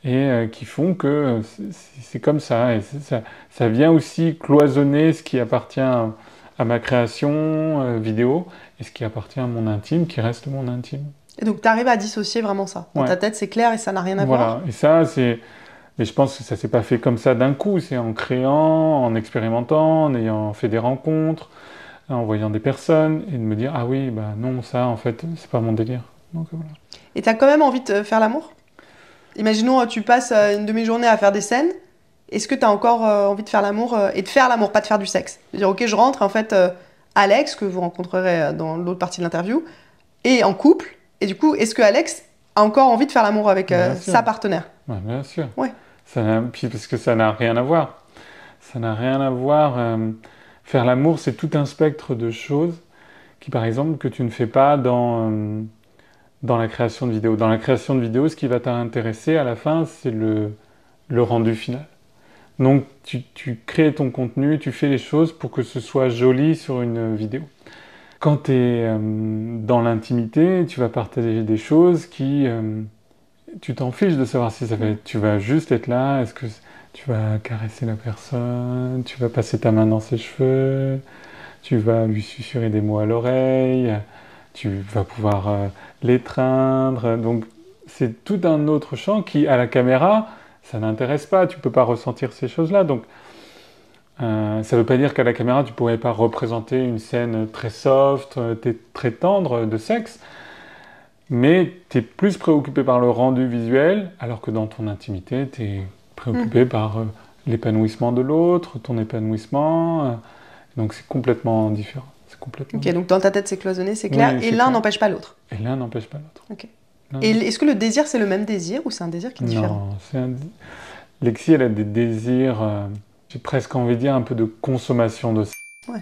Et qui font que c'est comme ça. Et ça vient aussi cloisonner ce qui appartient à ma création vidéo et ce qui appartient à mon intime, qui reste mon intime.
Et donc tu arrives à dissocier vraiment ça. Dans ta tête, c'est clair et ça n'a rien à voir.
Voilà, et ça, c'est Mais je pense que ça s'est pas fait comme ça d'un coup. C'est en créant, en expérimentant, en ayant fait des rencontres, en voyant des personnes, et de me dire, ah oui, bah non, ça, en fait, c'est pas mon délire. Donc voilà.
Et tu as quand même envie de faire l'amour? Imaginons, tu passes une demi-journée à faire des scènes. Est-ce que tu as encore envie de faire l'amour et de faire l'amour, pas de faire du sexe? De dire, ok, je rentre, en fait, Alex, que vous rencontrerez dans l'autre partie de l'interview, est en couple. Et du coup, est-ce que Alex a encore envie de faire l'amour avec sa partenaire?
Ouais, bien sûr.
Ouais.
Puis parce que ça n'a rien à voir. Ça n'a rien à voir. Faire l'amour, c'est tout un spectre de choses qui, par exemple, que tu ne fais pas dans la création de vidéos. Dans la création de vidéos, ce qui va t'intéresser à la fin, c'est le rendu final. Donc, tu crées ton contenu, tu fais les choses pour que ce soit joli sur une vidéo. Quand tu es dans l'intimité, tu vas partager des choses qui... tu t'en fiches de savoir si ça va être... Tu vas juste être là, est-ce que tu vas caresser la personne, tu vas passer ta main dans ses cheveux, tu vas lui susurrer des mots à l'oreille, tu vas pouvoir l'étreindre. Donc, c'est tout un autre champ qui, à la caméra, ça n'intéresse pas. Tu peux pas ressentir ces choses-là. Donc, ça veut pas dire qu'à la caméra, tu pourrais pas représenter une scène très soft, très tendre de sexe. Mais tu es plus préoccupé par le rendu visuel, alors que dans ton intimité, tu es préoccupé par l'épanouissement de l'autre, ton épanouissement. Donc, c'est complètement différent.
Ok, donc dans ta tête, c'est cloisonné, c'est clair.
Oui,
et l'un n'empêche pas l'autre.
Et l'un n'empêche pas l'autre.
Ok. Et est-ce que le désir, c'est le même désir ou c'est un désir qui est différent?
Non, Lexi, elle a des désirs, j'ai presque envie de dire, un peu de consommation de sexe.
Ouais.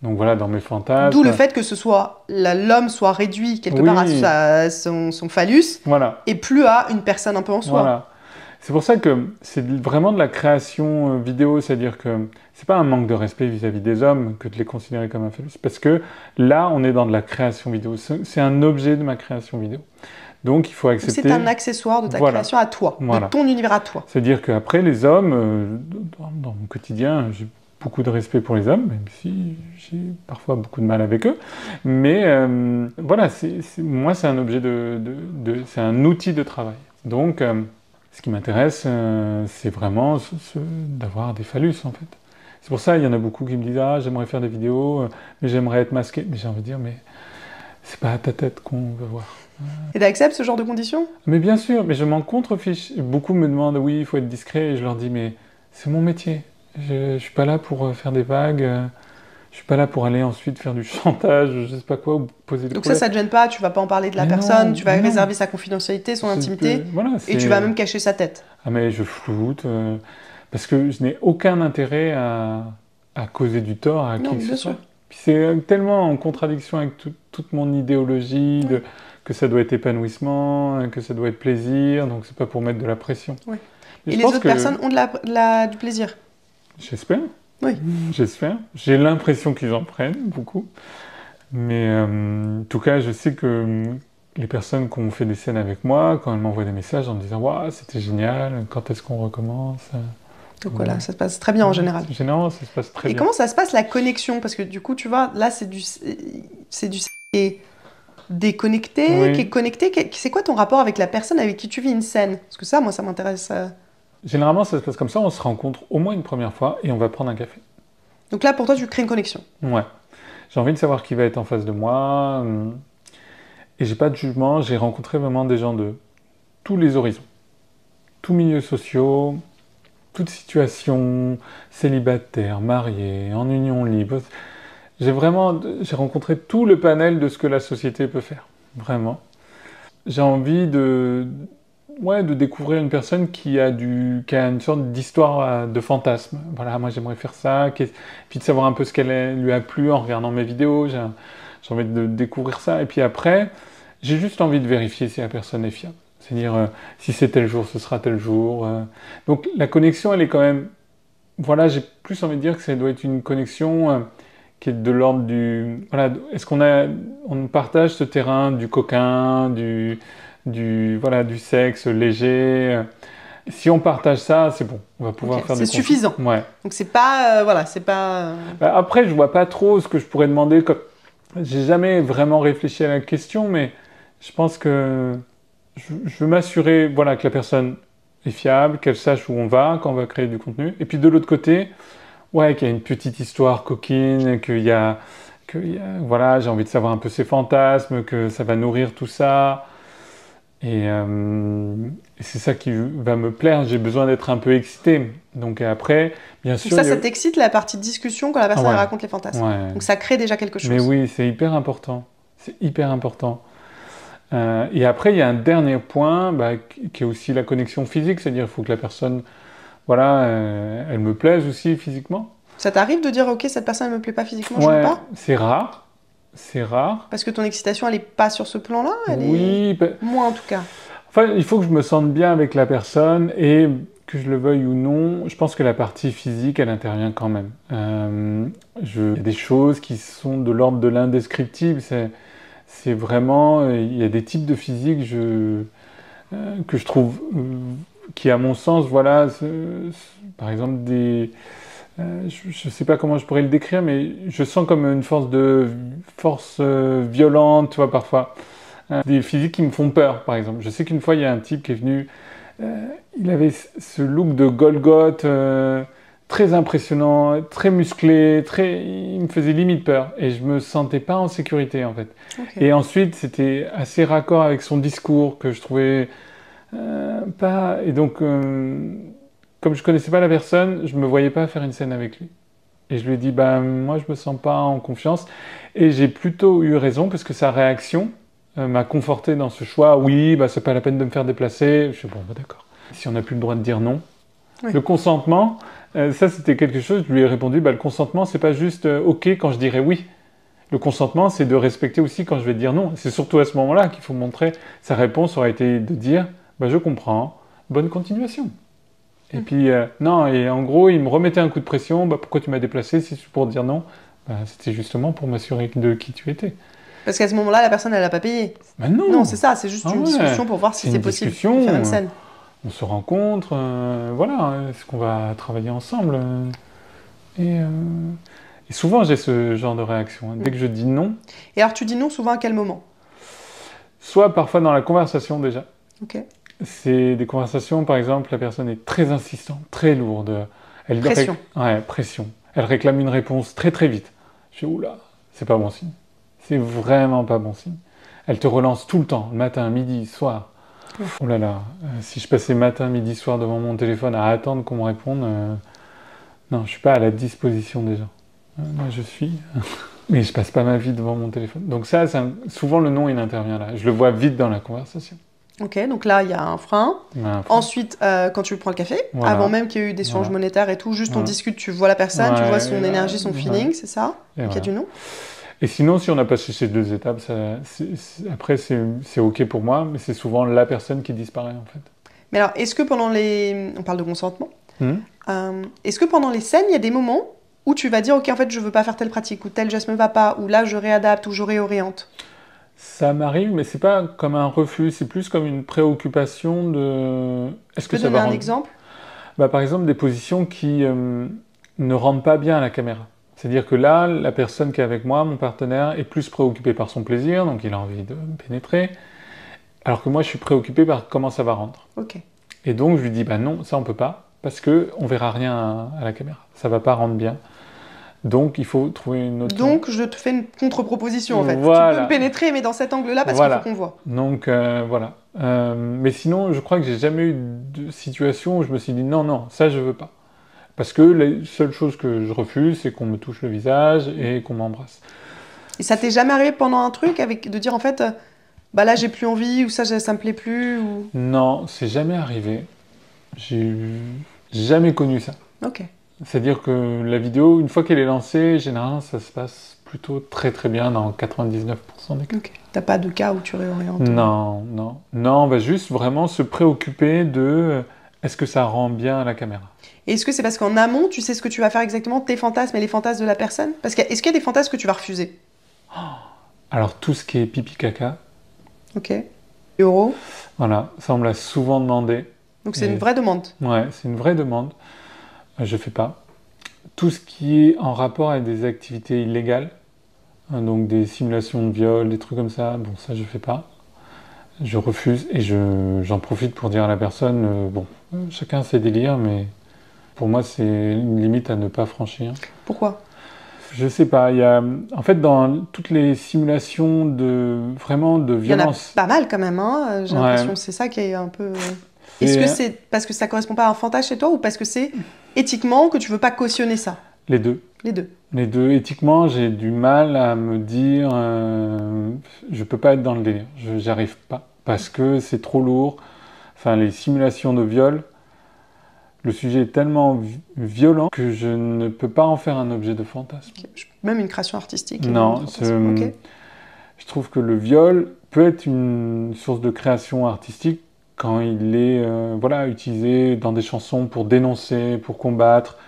Donc voilà, dans mes fantasmes...
D'où le fait que ce soit l'homme soit réduit quelque part à son phallus,
voilà.
Et plus à une personne un peu en soi.
Voilà. C'est pour ça que c'est vraiment de la création vidéo, c'est-à-dire que c'est pas un manque de respect vis-à-vis des hommes que de les considérer comme un phallus, parce que là, on est dans de la création vidéo. C'est un objet de ma création vidéo. Donc il faut accepter...
C'est un accessoire de ta création à toi, de ton univers à toi.
C'est-à-dire qu'après, les hommes, dans mon quotidien, j'ai beaucoup de respect pour les hommes, même si j'ai parfois beaucoup de mal avec eux. Mais voilà, moi, c'est un objet c'est un outil de travail. Donc, ce qui m'intéresse, c'est vraiment d'avoir des phallus, en fait. C'est pour ça, il y en a beaucoup qui me disent « Ah, j'aimerais faire des vidéos, mais j'aimerais être masqué. » Mais j'ai envie de dire « Mais c'est pas à ta tête qu'on veut voir. »
Et t'acceptes ce genre de conditions?
Mais bien sûr, mais je m'en contrefiche. Beaucoup me demandent « Oui, il faut être discret. » Et je leur dis « Mais c'est mon métier. Je suis pas là pour faire des vagues. Je suis pas là pour aller ensuite faire du chantage, je sais pas quoi, ou poser des
Donc ça te gêne pas, tu vas pas en parler de la personne, tu vas réserver sa confidentialité, son intimité, et tu vas même cacher sa tête.
Ah mais je floute, parce que je n'ai aucun intérêt à causer du tort à qui que ce soit. Puis c'est tellement en contradiction avec toute mon idéologie, que ça doit être épanouissement, que ça doit être plaisir, donc c'est pas pour mettre de la pression.
Oui. Et les autres personnes ont du plaisir?
J'espère.
Oui.
J'espère. J'ai l'impression qu'ils en prennent beaucoup. Mais en tout cas, je sais que les personnes qui ont fait des scènes avec moi, quand elles m'envoient des messages en me disant « Waouh, c'était génial, quand est-ce qu'on recommence ?»
Donc voilà, ça se passe très bien en général.
Généralement, ça se passe très bien.
Et comment ça se passe la connexion? Parce que du coup, tu vois, là, c'est du qui est déconnecté, qui est connecté. C'est quoi ton rapport avec la personne avec qui tu vis une scène? Parce que ça, moi, ça m'intéresse.
Généralement, ça se passe comme ça, on se rencontre au moins une première fois et on va prendre un café.
Donc là, pour toi, tu crées une connexion?
Ouais. J'ai envie de savoir qui va être en face de moi. Et j'ai pas de jugement, j'ai rencontré vraiment des gens de tous les horizons. Tous milieux sociaux, toute situation, célibataire, marié, en union libre. J'ai rencontré tout le panel de ce que la société peut faire. Vraiment. J'ai envie de découvrir une personne qui a une sorte d'histoire de fantasme. Voilà, moi j'aimerais faire ça, puis de savoir un peu ce qu'elle lui a plu en regardant mes vidéos, j'ai envie de découvrir ça, et puis après, j'ai juste envie de vérifier si la personne est fiable. C'est-à-dire, si c'est tel jour, ce sera tel jour. Donc la connexion, elle est quand même... Voilà, j'ai plus envie de dire que ça doit être une connexion qui est de l'ordre du... Voilà, est-ce on partage ce terrain du coquin, du sexe léger. Si on partage ça, c'est bon. On va pouvoir faire des...
C'est suffisant.
Ouais.
Donc c'est pas... c'est pas...
Après, je vois pas trop ce que je pourrais demander. J'ai jamais vraiment réfléchi à la question, mais je pense que je veux m'assurer que la personne et fiable, qu'elle sache où on va quand on va créer du contenu. Et puis de l'autre côté, ouais, qu'il y a une petite histoire coquine, voilà, j'ai envie de savoir un peu ses fantasmes, que ça va nourrir tout ça. Et c'est ça qui va me plaire. J'ai besoin d'être un peu excité. Donc après, bien
Donc
sûr...
ça t'excite la partie discussion quand la personne
ouais.
elle raconte les fantasmes.
Ouais.
Donc ça crée déjà quelque chose.
Mais oui, c'est hyper important. C'est hyper important. Et après, il y a un dernier point qui est aussi la connexion physique. C'est-à-dire qu'il faut que la personne, voilà, elle me plaise aussi physiquement.
Ça t'arrive de dire, ok, cette personne ne me plaît pas physiquement, je
Ouais,
veux pas?
c'est rare. C'est rare.
Parce que ton excitation, elle est pas sur ce plan-là?
Oui.
Moi, en tout cas.
Enfin, il faut que je me sente bien avec la personne et que je le veuille ou non, je pense que la partie physique, elle intervient quand même. Il y a des choses qui sont de l'ordre de l'indescriptible. C'est vraiment... Il y a des types de physique que je trouve... qui, à mon sens, voilà... par exemple, je ne sais pas comment je pourrais le décrire, mais je sens comme une force violente, tu vois, parfois. Des physiques qui me font peur, par exemple. Je sais qu'une fois, il y a un type qui est venu... il avait ce look de Golgoth très impressionnant, très musclé, il me faisait limite peur. Et je me sentais pas en sécurité, en fait. Okay. Et ensuite, c'était assez raccord avec son discours que je trouvais pas... Et donc, comme je connaissais pas la personne, je me voyais pas faire une scène avec lui. Et je lui ai dit, moi, je me sens pas en confiance. Et j'ai plutôt eu raison, parce que sa réaction m'a conforté dans ce choix. Oui, c'est pas la peine de me faire déplacer. Je suis bon, d'accord. Si on n'a plus le droit de dire non. Oui. Le consentement, ça c'était quelque chose, je lui ai répondu, le consentement c'est pas juste ok quand je dirais oui. Le consentement c'est de respecter aussi quand je vais dire non. C'est surtout à ce moment-là qu'il faut montrer, sa réponse aurait été de dire, je comprends, bonne continuation. Et puis, non, et en gros, il me remettait un coup de pression, pourquoi tu m'as déplacé si c'est pour dire non? C'était justement pour m'assurer de qui tu étais.
Parce qu'à ce moment-là, la personne, elle n'a pas payé.
Non.
Non, c'est ça, c'est juste une discussion pour voir si c'est possible de faire une scène.
On se rencontre, voilà, est-ce qu'on va travailler ensemble et souvent, j'ai ce genre de réaction. Dès que je dis non...
Et alors, tu dis non souvent à quel moment?
Soit parfois dans la conversation, déjà.
Ok.
C'est des conversations, par exemple, la personne est très insistante, très lourde.
Pression.
Ouais, pression. Elle réclame une réponse très très vite. Je dis, oula, c'est pas bon signe. C'est vraiment pas bon signe. Elle te relance tout le temps, le matin, midi, soir. Oh là là, si je passais matin, midi, soir devant mon téléphone à attendre qu'on me réponde, non, je suis pas à la disposition des gens. Moi, je suis... Mais je passe pas ma vie devant mon téléphone. Donc ça, souvent le non, il intervient là. Je le vois vite dans la conversation.
Ok, donc là, il y a un frein. Ensuite, quand tu prends le café, voilà. Avant même qu'il y ait eu des échanges monétaires et tout, juste on discute, tu vois la personne, tu vois son énergie, son feeling, c'est ça? Donc il y a du non.
Et sinon, si on a passé ces deux étapes, après c'est ok pour moi, mais c'est souvent la personne qui disparaît en fait.
Mais alors, est-ce que pendant on parle de consentement, est-ce que pendant les scènes, il y a des moments où tu vas dire, ok, en fait, je veux pas faire telle pratique, ou tel geste me va pas, ou là, je réadapte, ou je réoriente?
Ça m'arrive, mais c'est pas comme un refus, c'est plus comme une préoccupation de...
Est-ce que tu peux donner un exemple?
Par exemple, des positions qui ne rendent pas bien à la caméra. C'est-à-dire que là, la personne qui est avec moi, mon partenaire, est plus préoccupé par son plaisir, donc il a envie de me pénétrer, alors que moi, je suis préoccupé par comment ça va rendre.
Ok.
Et donc, je lui dis, non, ça on peut pas, parce qu'on verra rien à la caméra. Ça va pas rendre bien. Donc, il faut trouver une autre...
Donc, je te fais une contre-proposition, en fait.
Voilà.
Tu peux me pénétrer, mais dans cet angle-là, parce qu'il faut qu'on voit.
Donc, voilà. Mais sinon, je crois que j'ai jamais eu de situation où je me suis dit, non, ça, je veux pas. Parce que les seules choses que je refuse, c'est qu'on me touche le visage et qu'on m'embrasse.
Et ça t'est jamais arrivé pendant un truc de dire, en fait, là, j'ai plus envie, ou ça me plaît plus, ou...
Non, c'est jamais arrivé. J'ai jamais connu ça.
Ok.
C'est-à-dire que la vidéo, une fois qu'elle est lancée, généralement, ça se passe plutôt très très bien dans 99% des cas.
Ok. T'as pas de cas où tu réorientes?
Non. Non, on va juste vraiment se préoccuper de est-ce que ça rend bien à la caméra.
Et est-ce que c'est parce qu'en amont, tu sais ce que tu vas faire exactement, tes fantasmes et les fantasmes de la personne? Parce que est-ce qu'il y a des fantasmes que tu vas refuser?
Alors, tout ce qui est pipi caca.
Ok. Euro.
Voilà, ça on me l'a souvent demandé.
Donc c'est une vraie demande?
Ouais, c'est une vraie demande. Je fais pas. Tout ce qui est en rapport avec des activités illégales, donc des simulations de viol, des trucs comme ça, ça je fais pas. Je refuse et j'en profite pour dire à la personne, bon, chacun ses délires, mais pour moi, c'est une limite à ne pas franchir.
Pourquoi?
Je sais pas, il y a, en fait, dans toutes les simulations vraiment de
Il y en a
violence,
pas mal quand même, hein. J'ai
ouais,
l'impression que c'est ça qui est un peu... Est-ce que c'est parce que ça correspond pas à un fantasme chez toi ou parce que c'est éthiquement que tu veux pas cautionner ça?
les deux.
Les deux.
Les deux, éthiquement, j'ai du mal à me dire, je peux pas être dans le délire, j'arrive pas, parce que c'est trop lourd. Enfin, les simulations de viol, le sujet est tellement violent que je ne peux pas en faire un objet de fantasme.
Okay. Même une création artistique.
Non,
Okay.
Je trouve que le viol peut être une source de création artistique quand il est voilà, utilisé dans des chansons pour dénoncer, pour combattre.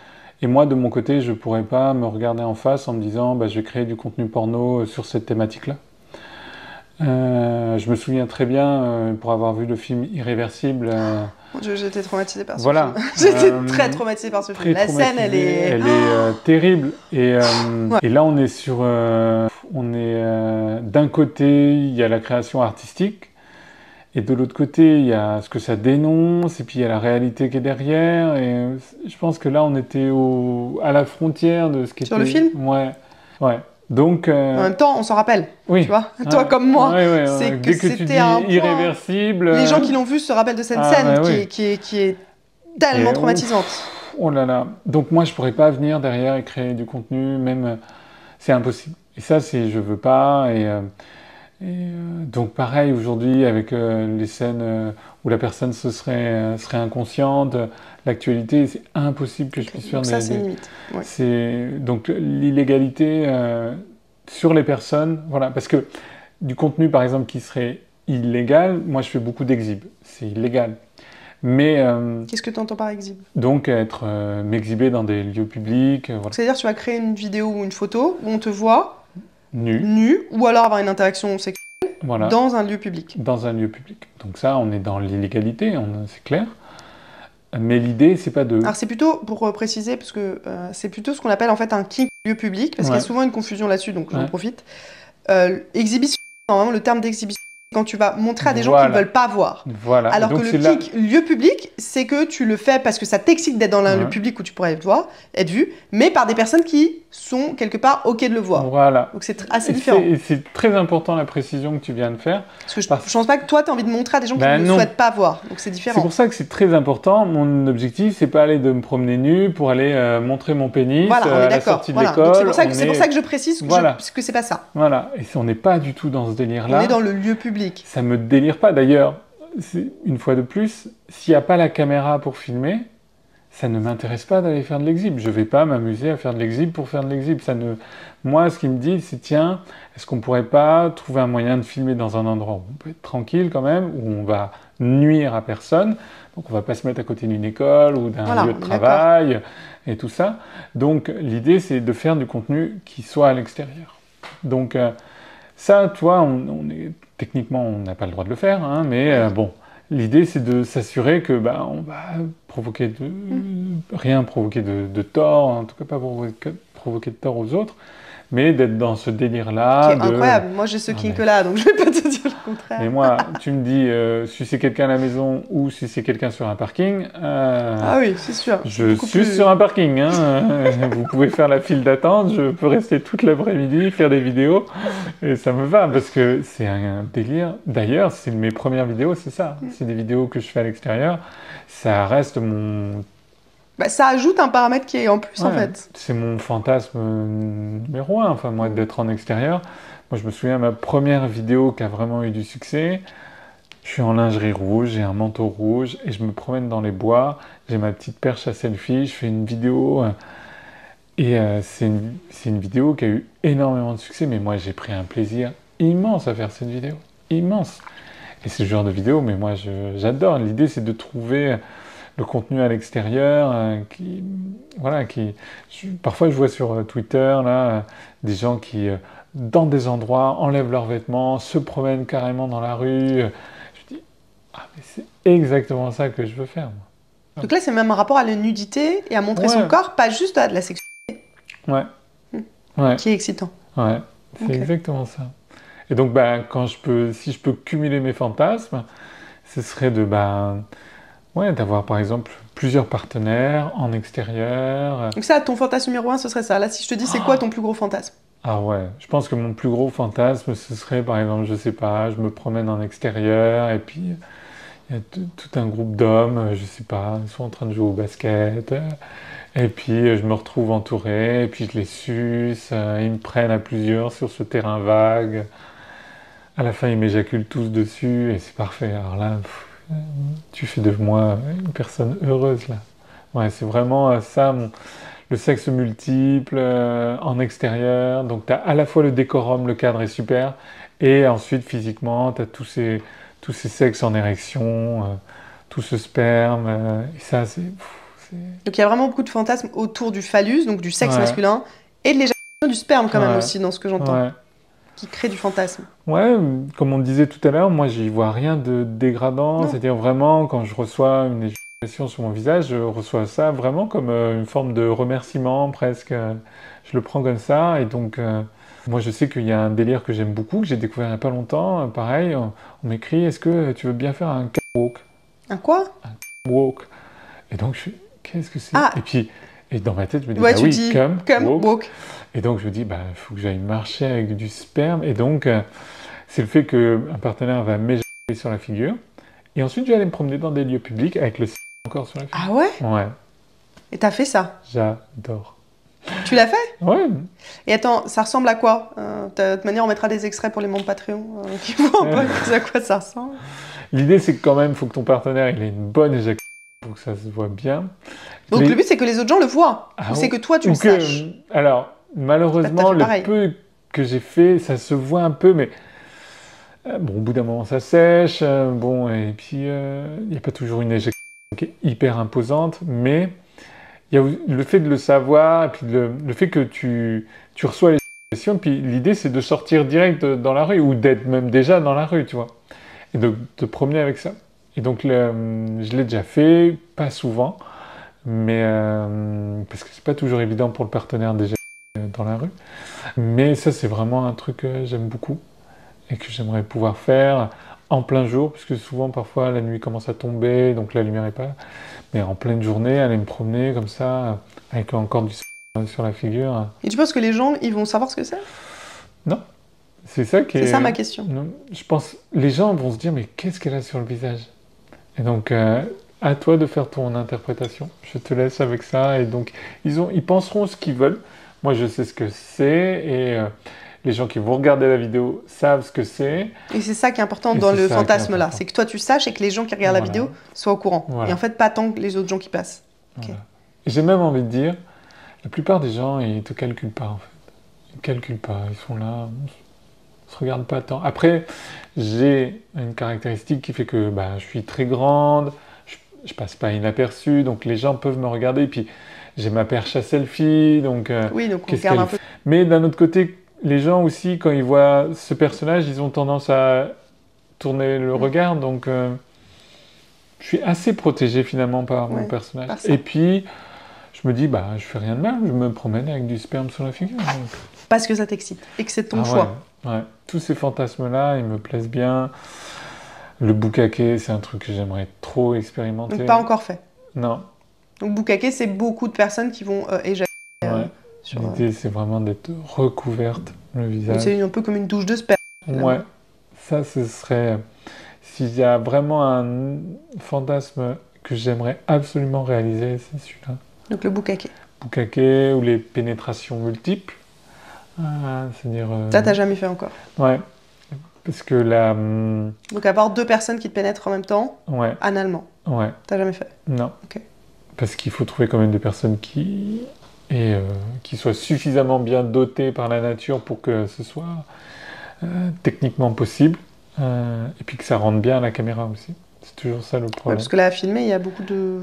Et moi, de mon côté, je ne pourrais pas me regarder en face en me disant bah, je vais créer du contenu porno sur cette thématique-là. Je me souviens très bien, pour avoir vu le film Irréversible...
J'étais traumatisée par ce
voilà.
film. J'étais très traumatisée par ce film. La scène, elle est
terrible. Et là, on est sur... d'un côté, il y a la création artistique. Et de l'autre côté, il y a ce que ça dénonce, et puis il y a la réalité qui est derrière. Et je pense que là, on était à la frontière de ce qui était...
Sur le film ?
Ouais, ouais. Donc,
en même temps, on s'en rappelle,
oui.
Tu vois, toi comme moi,
c'est que c'était un point... irréversible.
Les gens qui l'ont vu se rappellent de cette scène qui est tellement traumatisante.
Oh là là. Donc moi, je pourrais pas venir derrière et créer du contenu, même c'est impossible. Et ça, je veux pas. Donc pareil aujourd'hui avec les scènes où la personne serait inconsciente, l'actualité, c'est impossible que je puisse faire
ça, c'est une limite. Ouais.
Donc l'illégalité sur les personnes, voilà, parce que du contenu par exemple qui serait illégal, moi je fais beaucoup d'exhibes, c'est illégal. Mais
qu'est-ce que tu entends par exhibe?
Donc m'exhiber dans des lieux publics. Voilà.
C'est-à-dire tu vas créer une vidéo ou une photo où on te voit
nu,
ou alors avoir une interaction sexuelle dans un lieu public.
Dans un lieu public. Donc ça, on est dans l'illégalité, c'est clair. Mais l'idée, c'est pas de...
Alors c'est plutôt, pour préciser, parce que c'est plutôt ce qu'on appelle en fait un kink lieu public, parce qu'il y a souvent une confusion là-dessus, donc j'en profite. Exhibition, normalement le terme d'exhibition, quand tu vas montrer à des gens qui ne veulent pas voir.
Voilà.
Alors donc, que le kink lieu public, c'est que tu le fais parce que ça t'excite d'être dans un lieu public où tu pourrais être vu, mais par des personnes qui sont quelque part OK de le voir.
Voilà.
Donc c'est assez différent.
Et c'est très important la précision que tu viens de faire.
Parce que je pense pas que toi, tu as envie de montrer à des gens qui ne souhaitent pas voir. Donc c'est différent.
C'est pour ça que c'est très important. Mon objectif, c'est pas aller de me promener nu pour aller montrer mon pénis à la sortie de l'école.
C'est pour ça que je précise que c'est pas ça.
Voilà. Et on n'est pas du tout dans ce délire-là.
On est dans le lieu public.
Ça me délire pas. D'ailleurs, une fois de plus, s'il n'y a pas la caméra pour filmer, ça ne m'intéresse pas d'aller faire de l'exhib. Je ne vais pas m'amuser à faire de l'exhib pour faire de l'exhib. Moi, ce qui me dit, c'est tiens, est-ce qu'on ne pourrait pas trouver un moyen de filmer dans un endroit où on peut être tranquille quand même, où on va nuire à personne. Donc on ne va pas se mettre à côté d'une école ou d'un lieu de travail et tout ça. Donc l'idée, c'est de faire du contenu qui soit à l'extérieur. Donc ça, tu vois, techniquement, on n'a pas le droit de le faire, hein, mais bon. L'idée, c'est de s'assurer que on va rien provoquer de tort, en tout cas pas provoquer de tort aux autres, mais d'être dans ce délire-là.
Qui est incroyable. Moi, j'ai ce kink-là, donc je vais pas te dire le contraire.
Et moi, tu me dis, sucer quelqu'un à la maison ou sucer quelqu'un sur un parking.
Ah oui, c'est sûr.
Je suce sur un parking. Hein. Vous pouvez faire la file d'attente, je peux rester toute l'après-midi, faire des vidéos, et ça me va, parce que c'est un délire. D'ailleurs, c'est mes premières vidéos, c'est ça. C'est des vidéos que je fais à l'extérieur. Ça reste mon...
ça ajoute un paramètre qui est en plus, en fait.
C'est mon fantasme numéro 1, enfin, moi, d'être en extérieur. Moi, je me souviens, ma première vidéo qui a vraiment eu du succès, je suis en lingerie rouge, j'ai un manteau rouge, et je me promène dans les bois, j'ai ma petite perche à selfie, je fais une vidéo, et c'est une vidéo qui a eu énormément de succès, mais moi, j'ai pris un plaisir immense à faire cette vidéo, immense. Et c'est le genre de vidéo, mais moi, j'adore. L'idée, c'est de trouver... le contenu à l'extérieur, parfois je vois sur Twitter là, des gens qui, dans des endroits, enlèvent leurs vêtements, se promènent carrément dans la rue. Je dis, mais c'est exactement ça que je veux faire, moi.
Donc là, c'est même un rapport à la nudité et à montrer son corps, pas juste à de la sexualité.
Ouais.
Qui est excitant.
Ouais, c'est exactement ça. Et donc, si je peux cumuler mes fantasmes, ce serait d'avoir par exemple plusieurs partenaires en extérieur.
Donc ça, ton fantasme numéro 1, ce serait ça. Là, si je te dis, c'est quoi ton plus gros fantasme?
Ah ouais, je pense que mon plus gros fantasme, ce serait par exemple, je sais pas, je me promène en extérieur et puis il y a tout un groupe d'hommes, je sais pas, ils sont en train de jouer au basket, et puis je me retrouve entouré, et puis je les suce, ils me prennent à plusieurs sur ce terrain vague. À la fin, ils m'éjaculent tous dessus et c'est parfait. Alors là, tu fais de moi une personne heureuse là. Ouais, c'est vraiment ça, le sexe multiple en extérieur. Donc tu as à la fois le décorum, le cadre est super, et ensuite physiquement, tu as tous ces sexes en érection, tout ce sperme. Et ça,
Donc il y a vraiment beaucoup de fantasmes autour du phallus, donc du sexe
Ouais,
masculin, et de l'éjaculation du sperme quand même
ouais,
aussi, dans ce que j'entends,
ouais.
qui crée du fantasme.
Ouais, comme on disait tout à l'heure, moi j'y vois rien de dégradant.
Non.
C'est-à-dire vraiment, quand je reçois une éjaculation sur mon visage, je reçois ça vraiment comme une forme de remerciement presque. Je le prends comme ça. Et donc, moi je sais qu'il y a un délire que j'aime beaucoup, que j'ai découvert il n'y a pas longtemps. Pareil, on m'écrit, est-ce que tu veux bien faire un catwalk?
Un quoi?
Un walk. Et donc, qu'est-ce que c'est?
Ah,
Et puis, dans ma tête, je me dis,
ouais,
bah
tu
oui,
dis
come,
come,
walk.
walk.
Et donc, je me dis, bah, il faut que j'aille marcher avec du sperme. Et donc, c'est le fait qu'un partenaire va m'éjaculer sur la figure. Et ensuite, je vais aller me promener dans des lieux publics avec le sperme encore sur la figure.
Ah ouais?
Ouais,
Et t'as fait ça?
j'adore.
Tu l'as fait?
Ouais,
Et attends, ça ressemble à quoi? De toute manière, on mettra des extraits pour les membres Patreon qui voient un peu à quoi ça ressemble.
l'idée, c'est que quand même, il faut que ton partenaire il ait une bonne éjaculation pour que ça se voit bien.
Donc le but, c'est que les autres gens le voient.
Ah,
Ou c'est que toi, tu
ou
le saches.
alors, malheureusement,
fait
le
pareil.
peu que j'ai fait, ça se voit un peu, mais bon, au bout d'un moment, ça sèche. Bon, et puis, il n'y a pas toujours une éjaculation qui est hyper imposante, mais il y a le fait de le savoir, et puis le fait que tu reçois l'éjaculation, puis l'idée, c'est de sortir direct dans la rue, ou d'être même déjà dans la rue, tu vois, et de te promener avec ça. Et donc, je l'ai déjà fait, pas souvent, mais parce que c'est pas toujours évident pour le partenaire déjà dans la rue. Mais ça, c'est vraiment un truc que j'aime beaucoup et que j'aimerais pouvoir faire en plein jour, puisque souvent, parfois, la nuit commence à tomber, donc la lumière est pas là. Mais en pleine journée, aller me promener comme ça, avec encore du sang sur la figure.
Et tu penses que les gens, ils vont savoir ce que c'est?
Non, c'est ça qui est...
C'est ça ma question.
Non, je pense, les gens vont se dire, mais qu'est-ce qu'elle a sur le visage? Et donc, à toi de faire ton interprétation. Je te laisse avec ça. Et donc, ils penseront ce qu'ils veulent. Moi, je sais ce que c'est. Et les gens qui vont regarder la vidéo savent ce que c'est.
Et c'est ça qui est important
Et
dans
c'est
le
ça qui est
fantasme là.
important.
C'est que toi, tu saches et que les gens qui regardent la
Voilà.
vidéo soient au courant.
Voilà.
Et en fait, pas tant que les autres gens qui passent. Ok.
Voilà. Et j'ai même envie de dire, la plupart des gens, ils te calculent pas, en fait. Ils calculent pas. Ils sont là, on se regarde pas tant. Après, j'ai une caractéristique qui fait que je suis très grande, je passe pas inaperçu, donc les gens peuvent me regarder. Puis j'ai ma perche à selfie, donc
Oui, donc on
qu'est-ce
regarde
qu'elle
un peu.
fait? Mais d'un autre côté, les gens aussi, quand ils voient ce personnage, ils ont tendance à tourner le regard, donc je suis assez protégé finalement par mon
Ouais,
personnage.
par ça.
Et puis, je me dis, je fais rien de mal, je me promène avec du sperme sur la figure. Donc.
Parce que ça t'excite et que c'est ton
Ah
choix.
ouais. Tous ces fantasmes-là, ils me plaisent bien. Le bukake, c'est un truc que j'aimerais trop expérimenter.
Donc pas encore fait.
Non.
Donc bukake, c'est beaucoup de personnes qui vont éjaculer
Ouais.
sur.
L'idée, c'est vraiment d'être recouverte le visage.
C'est un peu comme une douche de sperme.
Ouais. Ça, ce serait... S'il y a vraiment un fantasme que j'aimerais absolument réaliser, c'est celui-là.
Donc le bukake.
Bukake ou les pénétrations multiples. C'est-à-dire...
Ça, t'as jamais fait encore.
Ouais. Parce que là...
Donc avoir deux personnes qui te pénètrent en même temps,
Ouais.
analement.
Ouais.
T'as jamais fait.
Non.
Ok.
Parce qu'il faut trouver quand même des personnes qui soient suffisamment bien dotées par la nature pour que ce soit techniquement possible. Et puis que ça rentre bien à la caméra aussi. C'est toujours ça le
Ouais,
problème.
parce que là, à filmer, il y a beaucoup de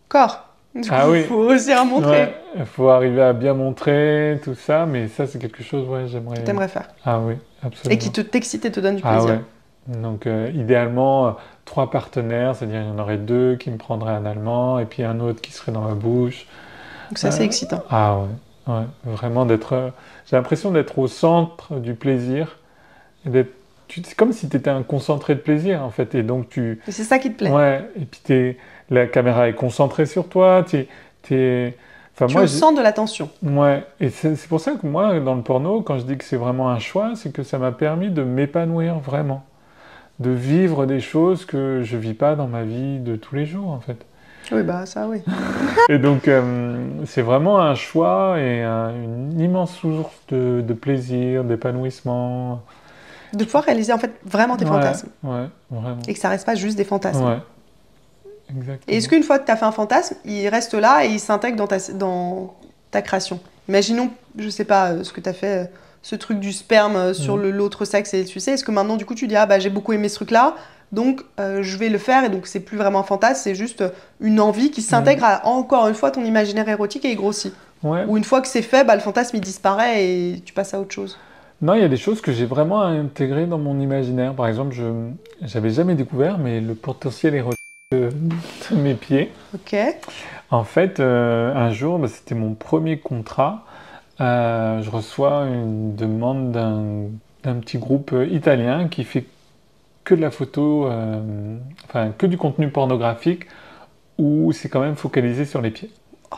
corps. Du coup,
Oui.
faut réussir à montrer.
Ouais, il faut arriver à bien montrer tout ça, mais ça c'est quelque chose, j'aimerais...
T'aimerais faire.
Ah oui, absolument.
Et qui t'excite et te donne du
Ah
plaisir.
ouais. Donc idéalement, 3 partenaires, c'est-à-dire il y en aurait 2 qui me prendraient analement, et puis un autre qui serait dans ma bouche.
Donc c'est assez excitant.
Ah ouais, vraiment d'être... j'ai l'impression d'être au centre du plaisir, C'est comme si tu étais un concentré de plaisir, en fait. Et donc,
Et c'est ça qui te plaît.
Ouais, et puis la caméra est concentrée sur toi. Enfin,
Tu
moi,
ressens de l'attention.
Ouais, et c'est pour ça que moi, dans le porno, quand je dis que c'est vraiment un choix, c'est que ça m'a permis de m'épanouir vraiment, de vivre des choses que je vis pas dans ma vie de tous les jours, en fait.
Oui, bah ça, oui.
Et donc, c'est vraiment un choix et une immense source de plaisir, d'épanouissement.
De pouvoir réaliser en fait vraiment tes fantasmes.
Ouais, vraiment.
Et que ça reste pas juste des fantasmes.
Ouais, exactement.
Et est-ce qu'une fois que tu as fait un fantasme, il reste là et il s'intègre dans ta création? Imaginons, je sais pas, ce que tu as fait, ce truc du sperme sur l'autre sexe et tu sais, est-ce que maintenant du coup tu dis ah bah j'ai beaucoup aimé ce truc-là, donc je vais le faire et donc c'est plus vraiment un fantasme, c'est juste une envie qui s'intègre à encore une fois ton imaginaire érotique et il grossit.
Ouais.
Ou une fois que c'est fait, bah, le fantasme il disparaît et tu passes à autre chose.
Non, il y a des choses que j'ai vraiment intégrées dans mon imaginaire. Par exemple, j'avais jamais découvert, mais le potentiel érotique de mes pieds.
Ok.
En fait, un jour, bah, c'était mon premier contrat. Je reçois une demande d'un petit groupe italien qui fait que de la photo, enfin que du contenu pornographique, où c'est quand même focalisé sur les pieds.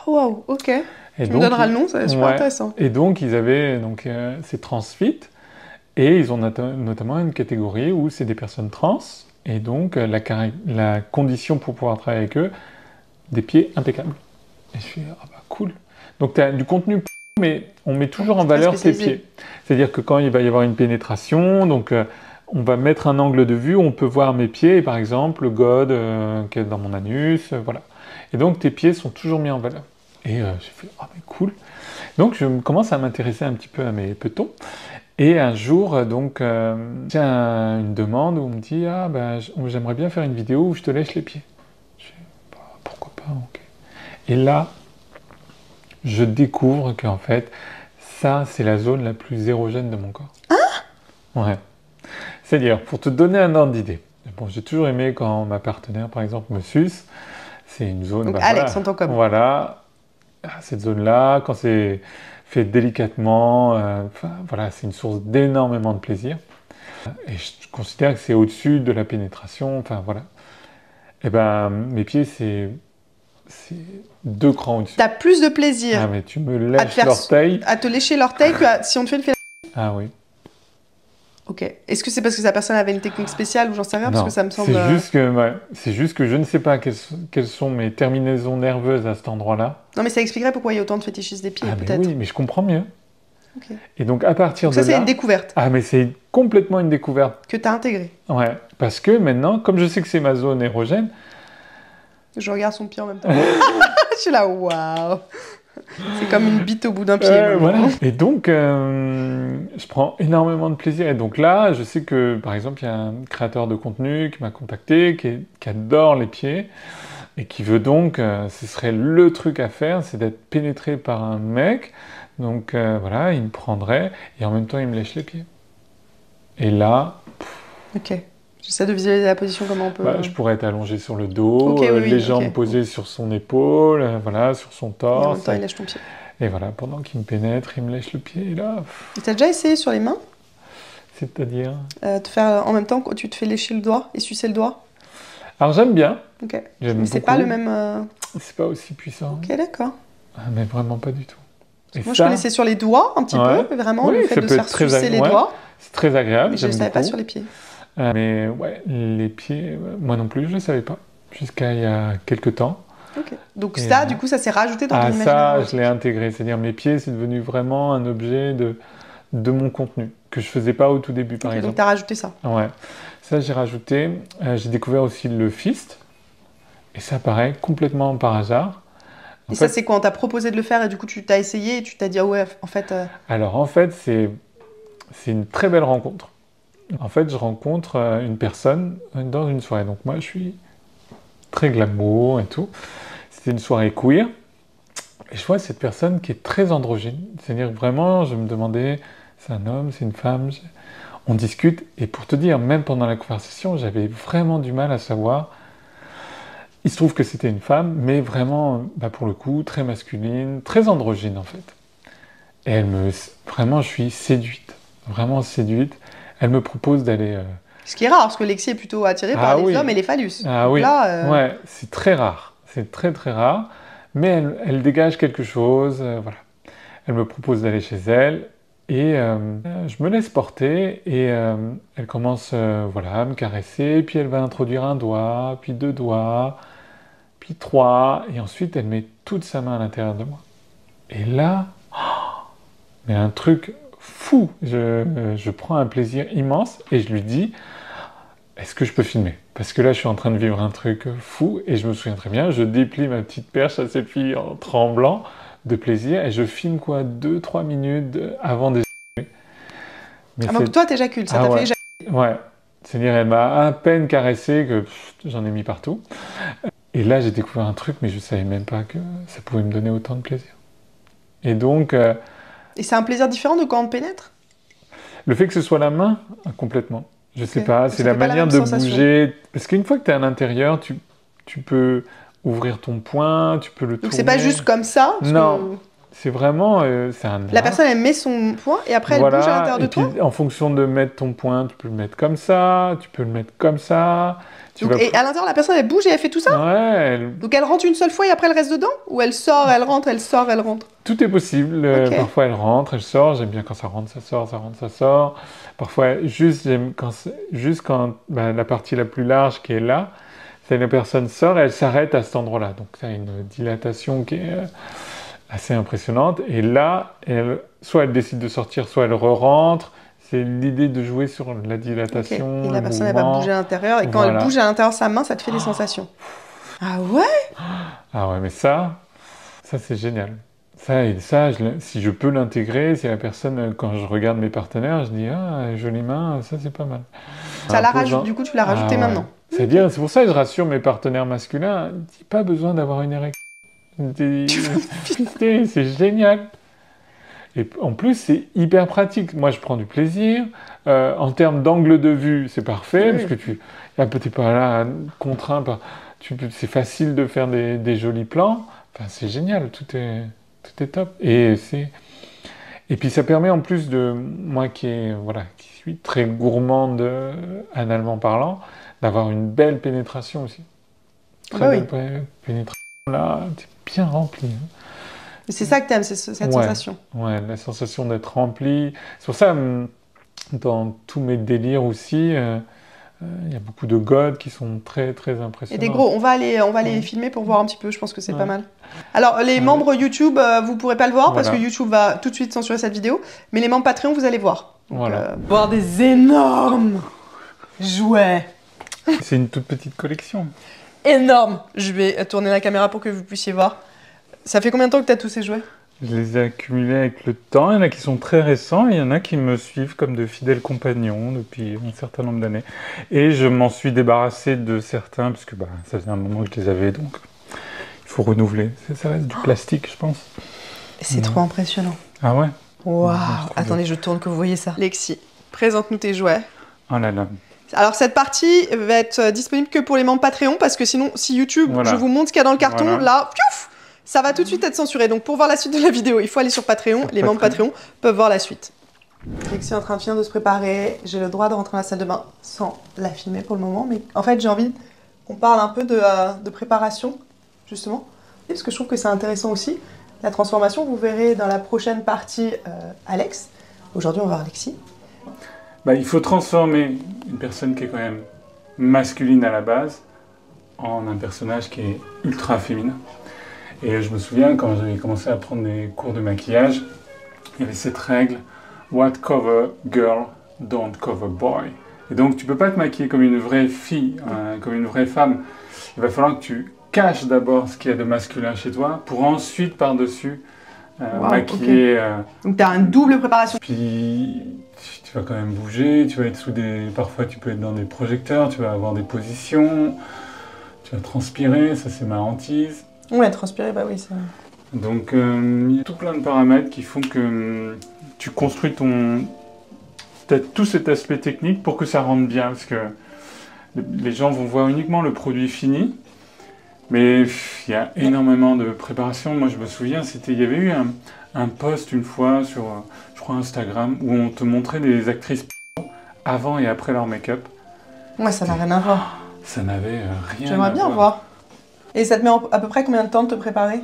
Oh wow, ok.
Et
Tu
donc,
me donneras le nom, c'est super intéressant.
Et donc, ils avaient c'est Transfit, et ils ont notamment une catégorie où c'est des personnes trans, et donc la condition pour pouvoir travailler avec eux, des pieds impeccables. Et je suis ah bah cool. Donc tu as du contenu, mais on met toujours en valeur tes pieds. C'est-à-dire que quand il va y avoir une pénétration, donc on va mettre un angle de vue où on peut voir mes pieds, par exemple le gode qui est dans mon anus, voilà. Et donc tes pieds sont toujours mis en valeur. Et j'ai fait ah mais cool. Donc je commence à m'intéresser un petit peu à mes petons. Et un jour, donc, j'ai une demande où on me dit ah ben j'aimerais bien faire une vidéo où je te lèche les pieds. Je dis bah, pourquoi pas, ok. Et là, je découvre qu'en fait, ça, c'est la zone la plus érogène de mon corps. Ah ouais. C'est-à-dire, pour te donner un ordre d'idée, bon, j'ai toujours aimé quand ma partenaire, par exemple, me suce. C'est une zone...
Donc
bah,
Alex,
voilà,
on t'en comme.
Voilà. Cette zone-là, quand c'est fait délicatement, voilà, c'est une source d'énormément de plaisir. Et je considère que c'est au-dessus de la pénétration, enfin voilà. Et ben, mes pieds, c'est 2 crans au-dessus.
T'as plus de plaisir
Ah mais tu me lèches l'orteil.
à te lécher l'orteil que si on te fait le fellation.
Ah oui.
Ok. Est-ce que c'est parce que sa personne avait une technique spéciale ou j'en sais rien? Parce que ça me semble...
C'est juste que je ne sais pas quelles sont mes terminaisons nerveuses à cet endroit-là.
Non mais ça expliquerait pourquoi il y a autant de fétichistes des pieds, peut-être.
Oui, mais je comprends mieux.
Okay.
Et donc à partir
donc
de là...
ça c'est une découverte.
Ah mais c'est complètement une découverte.
Que tu as intégrée.
Ouais, parce que maintenant, comme je sais que c'est ma zone érogène...
Je regarde son pied en même temps. Je suis là, waouh. C'est comme une bite au bout d'un pied.
Voilà. Et donc, je prends énormément de plaisir. Et donc là, je sais que, par exemple, il y a un créateur de contenu qui m'a contacté, qui adore les pieds, et qui veut donc, ce serait le truc à faire, c'est d'être pénétré par un mec. Donc voilà, il me prendrait, et en même temps, il me lèche les pieds. Et là...
Ok. J'essaie de visualiser la position, comment on peut...
je pourrais être allongé sur le dos, les jambes posées sur son épaule, voilà, sur son torse.
Et en même temps, il lèche ton pied.
Et voilà, pendant qu'il me pénètre, il me lèche le pied, et là...
Et t'as déjà essayé sur les mains?
C'est-à-dire
te faire en même temps, tu te fais lécher le doigt et sucer le doigt?
Alors j'aime bien.
Ok.
Mais
c'est pas le même...
C'est pas aussi puissant.
Ok, d'accord.
Ah, mais vraiment pas du tout.
Et moi, je connaissais sur les doigts, un petit peu, vraiment, le fait de se faire sucer les doigts.
C'est très agréable.
Mais je ne savais pas sur les pieds.
Mais ouais, les pieds, moi non plus, je ne savais pas. Jusqu'à il y a quelques temps.
Ok. Donc ça, du coup, ça s'est rajouté dans ton imaginaire.
Ah ça, je l'ai intégré. C'est-à-dire mes pieds, c'est devenu vraiment un objet de mon contenu, que je ne faisais pas au tout début, par exemple.
Donc tu as rajouté ça.
Ouais. Ça, j'ai rajouté. J'ai découvert aussi le fist. Et ça, pareil, complètement par hasard.
Et ça, c'est quoi? On t'a proposé de le faire et du coup, tu t'as essayé et tu t'as dit, ah ouais, en fait...
Alors, en fait, c'est une très belle rencontre. En fait, je rencontre une personne dans une soirée. Donc moi, je suis très glamour et tout. C'était une soirée queer. Et je vois cette personne qui est très androgyne. C'est-à-dire vraiment, je me demandais, c'est un homme, c'est une femme. On discute. Et pour te dire, même pendant la conversation, j'avais vraiment du mal à savoir. Il se trouve que c'était une femme, mais vraiment, pour le coup, très masculine, très androgyne en fait. Et vraiment, je suis séduite. Vraiment séduite. elle me propose d'aller...
Ce qui est rare, parce que Lexi est plutôt attirée par les hommes et les phallus.
Ah
donc
oui,
là,
ouais, c'est très rare. C'est très très rare. Mais elle dégage quelque chose, voilà. Elle me propose d'aller chez elle et je me laisse porter et elle commence voilà, à me caresser, puis elle va introduire un doigt, puis 2 doigts, puis 3, et ensuite elle met toute sa main à l'intérieur de moi. Et là, mais un truc fou, je prends un plaisir immense et je lui dis, est-ce que je peux filmer? Parce que là, je suis en train de vivre un truc fou et je me souviens très bien, je déplie ma petite perche à cette fille en tremblant de plaisir et je filme quoi 2-3 minutes avant d'éjaculer. Mais
donc toi, t'éjacules, ça t'a fait éjaculer.
Ouais, c'est-à-dire elle m'a à peine caressé que j'en ai mis partout. Et là, j'ai découvert un truc, mais je savais même pas que ça pouvait me donner autant de plaisir. Et donc...
Et c'est un plaisir différent de quand on pénètre?
Le fait que ce soit la main, complètement. Je sais pas, c'est la manière de bouger. Parce qu'une fois que tu es à l'intérieur, tu peux ouvrir ton poing, tu peux le tourner.
Donc c'est pas juste comme ça?
Non, c'est vraiment...
La personne, elle met son poing et après elle bouge à l'intérieur de toi?
Puis, en fonction de mettre ton poing, tu peux le mettre comme ça, tu peux le mettre comme ça.
Et à l'intérieur, la personne, elle bouge et elle fait tout ça?
Ouais.
Donc elle rentre une seule fois et après elle reste dedans? Ou elle sort, elle rentre, elle sort, elle rentre?
Tout est possible.
Okay.
Parfois elle rentre, elle sort. J'aime bien quand ça rentre, ça sort, ça rentre, ça sort. Parfois, j'aime quand la partie la plus large qui est là, c'est la personne sort et elle s'arrête à cet endroit-là. Donc ça a une dilatation qui est assez impressionnante. Et là, soit elle décide de sortir, soit elle re-rentre. C'est l'idée de jouer sur la dilatation.
Okay. Et la personne, elle va bouger à l'intérieur. Et quand elle bouge à l'intérieur de sa main, ça te fait des sensations. Ah ouais?
Ah ouais, mais ça c'est génial. Si je peux l'intégrer, si la personne, quand je regarde mes partenaires, je dis « Ah, jolie main, ça c'est pas mal. »
Ça la rajoute, du coup, tu l'as rajouté maintenant.
C'est-à-dire, c'est pour ça que je rassure mes partenaires masculins, il n'y a pas besoin d'avoir une érection. C'est génial. Et en plus, c'est hyper pratique. Moi, je prends du plaisir. En termes d'angle de vue, c'est parfait, parce que tu n'es pas là contraint par... C'est facile de faire des jolis plans. Enfin, c'est génial, tout est top. Et puis, ça permet en plus de... Moi qui suis très gourmande analement parlant, d'avoir une belle pénétration aussi. Très belle pénétration. Là, c'est bien rempli.
C'est ça que t'aimes, cette sensation.
Ouais, la sensation d'être rempli. C'est pour ça, dans tous mes délires aussi, il y a beaucoup de godes qui sont très, très impressionnants.
Et des gros, on va les filmer pour voir un petit peu, je pense que c'est pas mal. Alors, les membres YouTube, vous pourrez pas le voir parce que YouTube va tout de suite censurer cette vidéo, mais les membres Patreon, vous allez voir. Donc, voir des énormes jouets.
C'est une toute petite collection.
Énorme. Je vais tourner la caméra pour que vous puissiez voir. Ça fait combien de temps que tu as tous ces jouets?
Je les ai accumulés avec le temps. Il y en a qui sont très récents, et il y en a qui me suivent comme de fidèles compagnons depuis un certain nombre d'années. Et je m'en suis débarrassé de certains, parce que ça faisait un moment que je les avais, donc il faut renouveler. Ça reste du plastique, je pense.
C'est trop impressionnant.
Ah ouais?
Waouh! Attendez, je tourne que vous voyez ça. Lexi, présente-nous tes jouets.
Oh là là.
Alors cette partie va être disponible que pour les membres Patreon, parce que sinon, si YouTube, je vous montre ce qu'il y a dans le carton, là, piouf, ça va tout de suite être censuré. Donc pour voir la suite de la vidéo, il faut aller sur Patreon. Les membres Patreon peuvent voir la suite. Lexi est en train de se préparer. J'ai le droit de rentrer dans la salle de bain sans la filmer pour le moment. Mais en fait, j'ai envie qu'on parle un peu de préparation, justement. Parce que je trouve que c'est intéressant aussi. La transformation, vous verrez dans la prochaine partie Alex. Aujourd'hui, on va voir Lexi.
Il faut transformer une personne qui est quand même masculine à la base en un personnage qui est ultra féminin. Et je me souviens, quand j'ai commencé à prendre des cours de maquillage, il y avait cette règle « What cover girl, don't cover boy ». Et donc, tu ne peux pas te maquiller comme une vraie fille, comme une vraie femme. Il va falloir que tu caches d'abord ce qu'il y a de masculin chez toi, pour ensuite, par-dessus, maquiller...
Donc, tu as une double préparation.
Puis, tu vas quand même bouger, tu vas être parfois, tu peux être dans des projecteurs, tu vas avoir des positions, tu vas transpirer, ça c'est ma hantise.
Ouais, transpirer, oui, c'est vrai.
Donc, il y a tout plein de paramètres qui font que tu construis tout cet aspect technique pour que ça rentre bien, parce que les gens vont voir uniquement le produit fini, mais il y a énormément de préparation. Moi, je me souviens, il y avait eu un post une fois sur, je crois, Instagram, où on te montrait des actrices avant et après leur make-up.
Ouais, ça n'a rien à voir.
Ça n'avait rien
J'aimerais
à
bien voir. Et ça te met à peu près combien de temps de te préparer?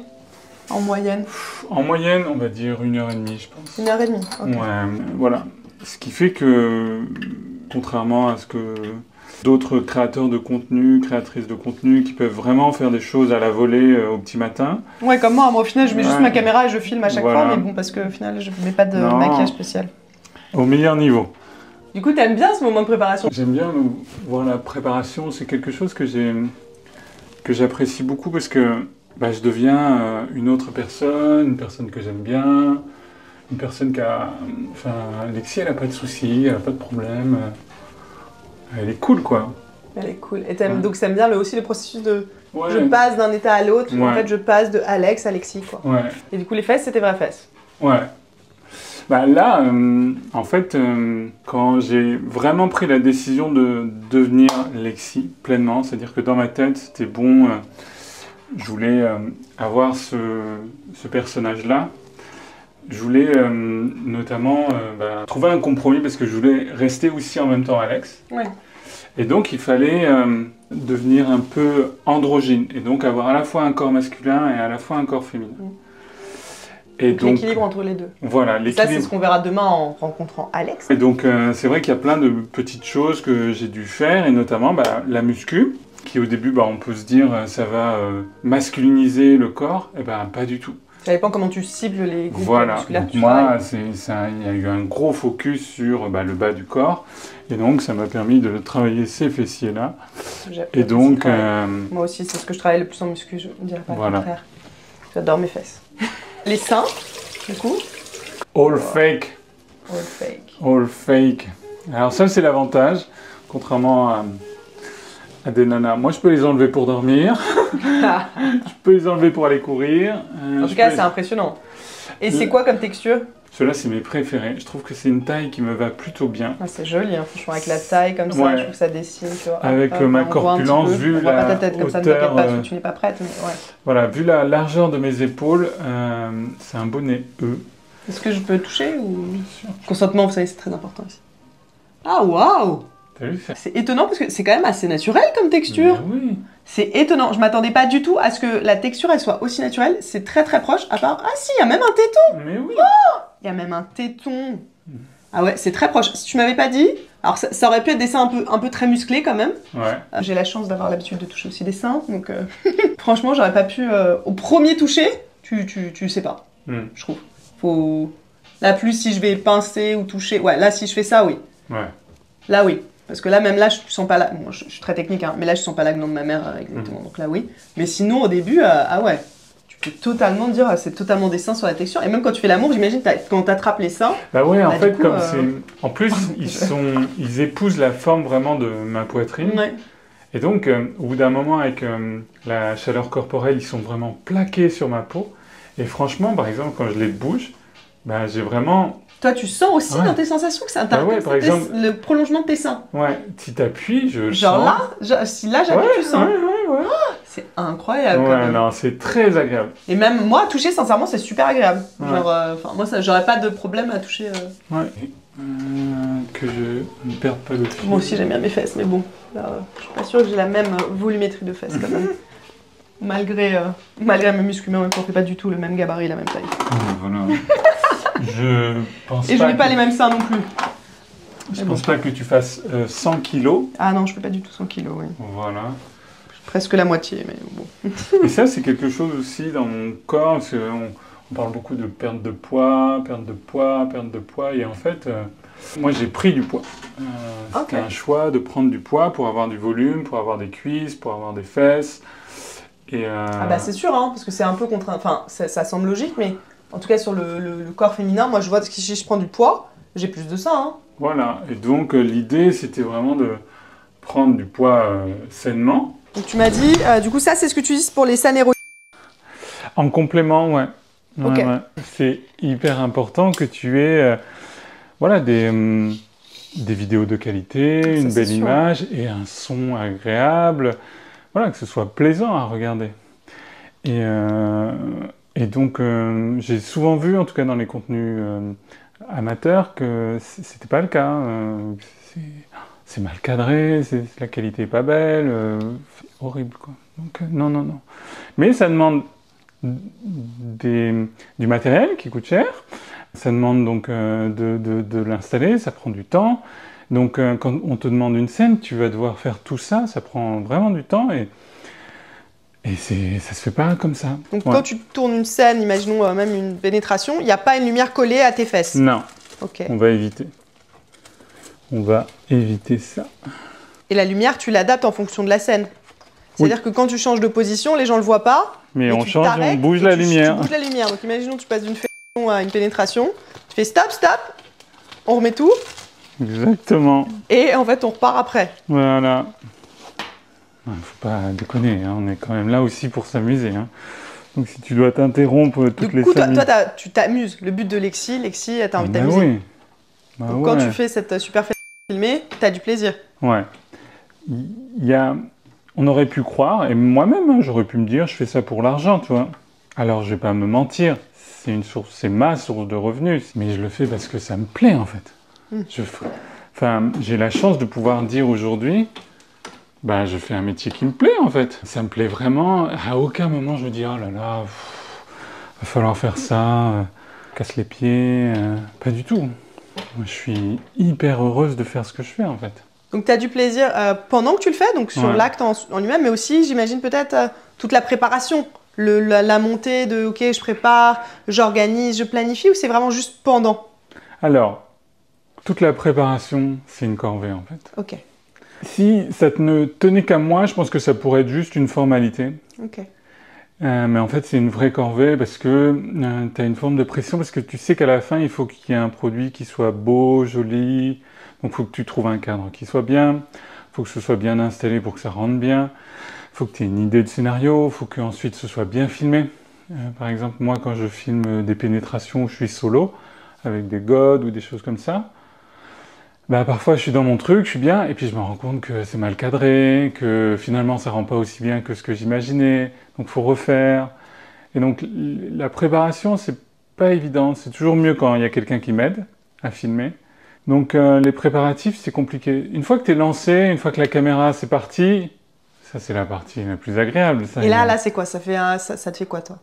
En moyenne?
En moyenne, on va dire 1h30, je pense.
1h30, ok.
Ouais, voilà. Ce qui fait que, contrairement à ce que d'autres créateurs de contenu, créatrices de contenu, qui peuvent vraiment faire des choses à la volée au petit matin.
Ouais, comme moi, au final, je mets juste ma caméra et je filme à chaque
Voilà.
fois, mais bon, parce qu'au final, je mets pas de
Non.
maquillage spécial.
Au meilleur niveau.
Du coup, t'aimes bien ce moment de préparation?
J'aime bien voir la préparation, c'est quelque chose que j'apprécie beaucoup parce que je deviens une autre personne, une personne que j'aime bien, une personne qui a... Enfin, Lexi, elle n'a pas de soucis, elle n'a pas de problème. Elle est cool, quoi.
Elle est cool. Et donc, t'aimes bien aussi le processus de...
Ouais.
Je passe d'un état à l'autre,
Ouais.
en fait, je passe de Alex à Lexi, quoi.
Ouais.
Et du coup, les fesses, c'était vraies fesses.
Ouais. Là, en fait, quand j'ai vraiment pris la décision de devenir Lexi pleinement, c'est-à-dire que dans ma tête, c'était bon, je voulais avoir ce personnage-là. Je voulais notamment trouver un compromis parce que je voulais rester aussi en même temps Alex.
Ouais.
Et donc, il fallait devenir un peu androgyne et donc avoir à la fois un corps masculin et à la fois un corps féminin. Et donc
l'équilibre entre les deux.
Voilà, l'équilibre.
Ça, c'est ce qu'on verra demain en rencontrant Alex.
Et donc, c'est vrai qu'il y a plein de petites choses que j'ai dû faire, et notamment la muscu, qui au début, on peut se dire, ça va masculiniser le corps. Eh ben, pas du tout.
Ça dépend comment tu cibles les groupes musculaires.
Donc moi, il y a eu un gros focus sur le bas du corps, et donc ça m'a permis de travailler ces fessiers-là. Et donc...
Moi aussi, c'est ce que je travaille le plus en muscu, je ne dirais pas
voilà.
le contraire. J'adore mes fesses. Les seins, du coup.
All fake.
All fake.
All fake. Alors ça, c'est l'avantage, contrairement à des nanas. Moi, je peux les enlever pour dormir. Je peux les enlever pour aller courir.
En tout cas, c'est impressionnant. Et c'est quoi comme texture?
Ceux-là, c'est mes préférés. Je trouve que c'est une taille qui me va plutôt bien.
Ah, c'est joli, hein, franchement, avec la taille comme ça, je trouve que ça dessine. Tu vois.
Avec ma corpulence, vu
on voit
la
pas ta tête comme ça, ne t'inquiète pas, parce que tu n'es pas prête. Mais ouais.
Voilà, vu la largeur de mes épaules, c'est un bonnet E.
Est-ce que je peux toucher ou... Consentement, vous savez, c'est très important ici. Ah, waouh!
T'as vu ça?
C'est étonnant parce que c'est quand même assez naturel comme texture.
Mais oui.
C'est étonnant. Je m'attendais pas du tout à ce que la texture elle soit aussi naturelle. C'est très très proche. À part, ah si, il y a même un téton.
Mais oui.
Oh, il y a même un téton. Ah ouais, c'est très proche. Si tu m'avais pas dit, alors ça aurait pu être des seins un peu très musclés quand même.
Ouais.
J'ai la chance d'avoir l'habitude de toucher aussi des seins, donc franchement, j'aurais pas pu. Au premier toucher, tu sais pas. Je trouve. Faut. Là plus si je vais pincer ou toucher. Ouais, là si je fais ça, oui.
Ouais.
Là oui. Parce que là, même là, je sens pas la... Bon, je suis très technique, hein, mais là, je sens pas la glande de ma mère exactement. Donc là, oui. Mais sinon, au début, ah ouais, tu peux totalement dire, c'est totalement des seins sur la texture. Et même quand tu fais l'amour, j'imagine, quand t'attrapes les seins...
Bah ouais, en fait,
coup,
comme c'est... En plus, ils épousent la forme vraiment de ma poitrine.
Ouais.
Et donc, au bout d'un moment, avec la chaleur corporelle, ils sont vraiment plaqués sur ma peau. Et franchement, par exemple, quand je les bouge, j'ai vraiment...
Toi, tu sens aussi dans tes sensations que c'est
par exemple,
le prolongement de tes seins.
Ouais, si t'appuies, je
Genre
sens...
si là, j'appuie, tu sens.
Ouais.
Oh, c'est incroyable quand
Ouais,
même.
non, c'est très agréable.
Et même moi, toucher, sincèrement, c'est super agréable.
Ouais.
Genre, moi, j'aurais pas de problème à toucher...
Ouais. Que je ne perde pas le fil.
Moi aussi, j'aime bien mes fesses, mais bon, là, je suis pas sûre que j'ai la même volumétrie de fesses quand même. Malgré mes muscles, mais en même temps, on fait pas du tout le même gabarit, la même taille.
Voilà. Je pense
Et je n'ai pas les mêmes seins non plus.
Je pense pas que tu fasses 100 kilos.
Ah non, je fais pas du tout 100 kilos, oui.
Voilà.
Presque la moitié, mais bon.
Et ça, c'est quelque chose aussi dans mon corps, parce qu'on parle beaucoup de perte de poids, perte de poids, perte de poids, et en fait, moi j'ai pris du poids. C'était un choix de prendre du poids pour avoir du volume, pour avoir des cuisses, pour avoir des fesses. Et
Ah bah c'est sûr, hein, parce que c'est un peu contraint. Enfin, ça semble logique, mais en tout cas sur le corps féminin, moi je vois que si je prends du poids, j'ai plus de ça. Hein.
Voilà, et donc l'idée c'était vraiment de prendre du poids sainement.
Donc tu m'as dit, du coup ça c'est ce que tu dis pour les seins érotiques.
En complément, ouais.
Okay.
Ouais. C'est hyper important que tu aies des vidéos de qualité, une belle image et un son agréable. Voilà, que ce soit plaisant à regarder. Et donc, j'ai souvent vu, en tout cas dans les contenus amateur que c'était pas le cas. C'est mal cadré, la qualité est pas belle, c'est horrible quoi. Donc non, non, non. Mais ça demande du matériel qui coûte cher, ça demande donc de l'installer, ça prend du temps. Donc quand on te demande une scène, tu vas devoir faire tout ça, ça prend vraiment du temps et ça se fait pas comme ça.
Donc quand tu tournes une scène, imaginons même une pénétration, il n'y a pas une lumière collée à tes fesses?
Non,
ok.
On va éviter. On va éviter ça.
Et la lumière, tu l'adaptes en fonction de la scène. C'est-à-dire que quand tu changes de position, les gens le voient pas.
Mais on change, on bouge la lumière.
Tu bouges la lumière. Donc imaginons que tu passes d'une fellation à une pénétration. Tu fais stop, stop. On remet tout.
Exactement.
Et en fait, on repart après.
Voilà. Faut pas déconner, hein. On est quand même là aussi pour s'amuser. Hein. Donc si tu dois t'interrompre toutes les 5 minutes...
Toi, tu t'amuses. Le but de Lexi, elle t'a envie de t'amuser.
Oui.
Donc quand tu fais cette super fellation filmée, tu as du plaisir. Ouais.
On aurait pu croire, et moi-même, hein, j'aurais pu me dire, je fais ça pour l'argent, tu vois. Alors, je vais pas me mentir, c'est ma source de revenus, mais je le fais parce que ça me plaît, en fait. J'ai la chance de pouvoir dire aujourd'hui, je fais un métier qui me plaît, en fait. Ça me plaît vraiment. À aucun moment, je me dis, oh là là, va falloir faire ça, casse les pieds. Pas du tout. Moi, je suis hyper heureuse de faire ce que je fais, en fait.
Donc, tu as du plaisir pendant que tu le fais, donc sur l'acte en lui-même, mais aussi, j'imagine, peut-être toute la préparation, la montée de « ok, je prépare, j'organise, je planifie » ou c'est vraiment juste pendant?
Alors, toute la préparation, c'est une corvée, en fait.
Ok.
Si ça ne tenait qu'à moi, je pense que ça pourrait être juste une formalité.
Ok.
Mais en fait, c'est une vraie corvée parce que tu as une forme de pression, parce que tu sais qu'à la fin, il faut qu'il y ait un produit qui soit beau, joli. Donc, il faut que tu trouves un cadre qui soit bien. Il faut que ce soit bien installé pour que ça rentre bien. Il faut que tu aies une idée de scénario. Il faut qu'ensuite ce soit bien filmé. Par exemple, moi, quand je filme des pénétrations où je suis solo, avec des godes ou des choses comme ça, parfois je suis dans mon truc, je suis bien, et puis je me rends compte que c'est mal cadré, que finalement ça rend pas aussi bien que ce que j'imaginais, donc il faut refaire. Et donc la préparation, c'est pas évident, c'est toujours mieux quand il y a quelqu'un qui m'aide à filmer. Donc les préparatifs, c'est compliqué. Une fois que tu es lancé, une fois que la caméra c'est parti, ça c'est la partie la plus agréable. Ça,
et là c'est quoi? Ça te fait quoi, toi?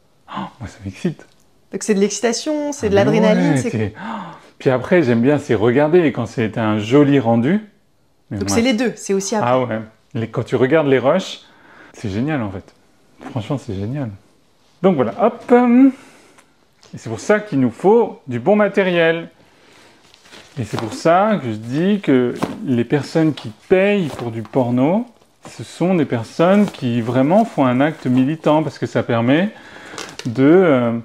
Moi ça m'excite.
Donc c'est de l'excitation, c'est de l'adrénaline,
c'est... Puis après, j'aime bien, c'est regarder quand c'est un joli rendu.
Mais donc c'est les deux, c'est aussi après.
Ah ouais, quand tu regardes les rushs, c'est génial en fait. Franchement, c'est génial. Donc voilà, hop. Et c'est pour ça qu'il nous faut du bon matériel. Et c'est pour ça que je dis que les personnes qui payent pour du porno, ce sont des personnes qui vraiment font un acte militant, parce que ça permet de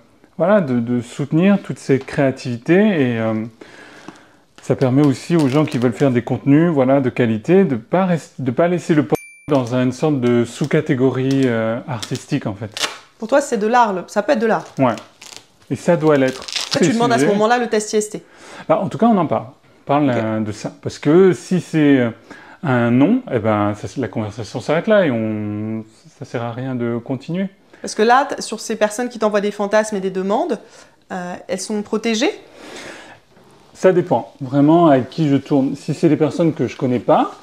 soutenir toute cette créativité et ça permet aussi aux gens qui veulent faire des contenus de qualité de pas laisser le porno dans une sorte de sous-catégorie artistique en fait.
Pour toi, c'est de l'art, ça peut être de l'art.
Ouais, et ça doit l'être.
Tu demandes à ce moment-là le test IST.
En tout cas, on en parle. On parle de ça. Parce que si c'est un non, la conversation s'arrête là et ça sert à rien de continuer.
Parce que là, sur ces personnes qui t'envoient des fantasmes et des demandes, elles sont protégées?
Ça dépend. Vraiment, avec qui je tourne. Si c'est des personnes que je connais pas,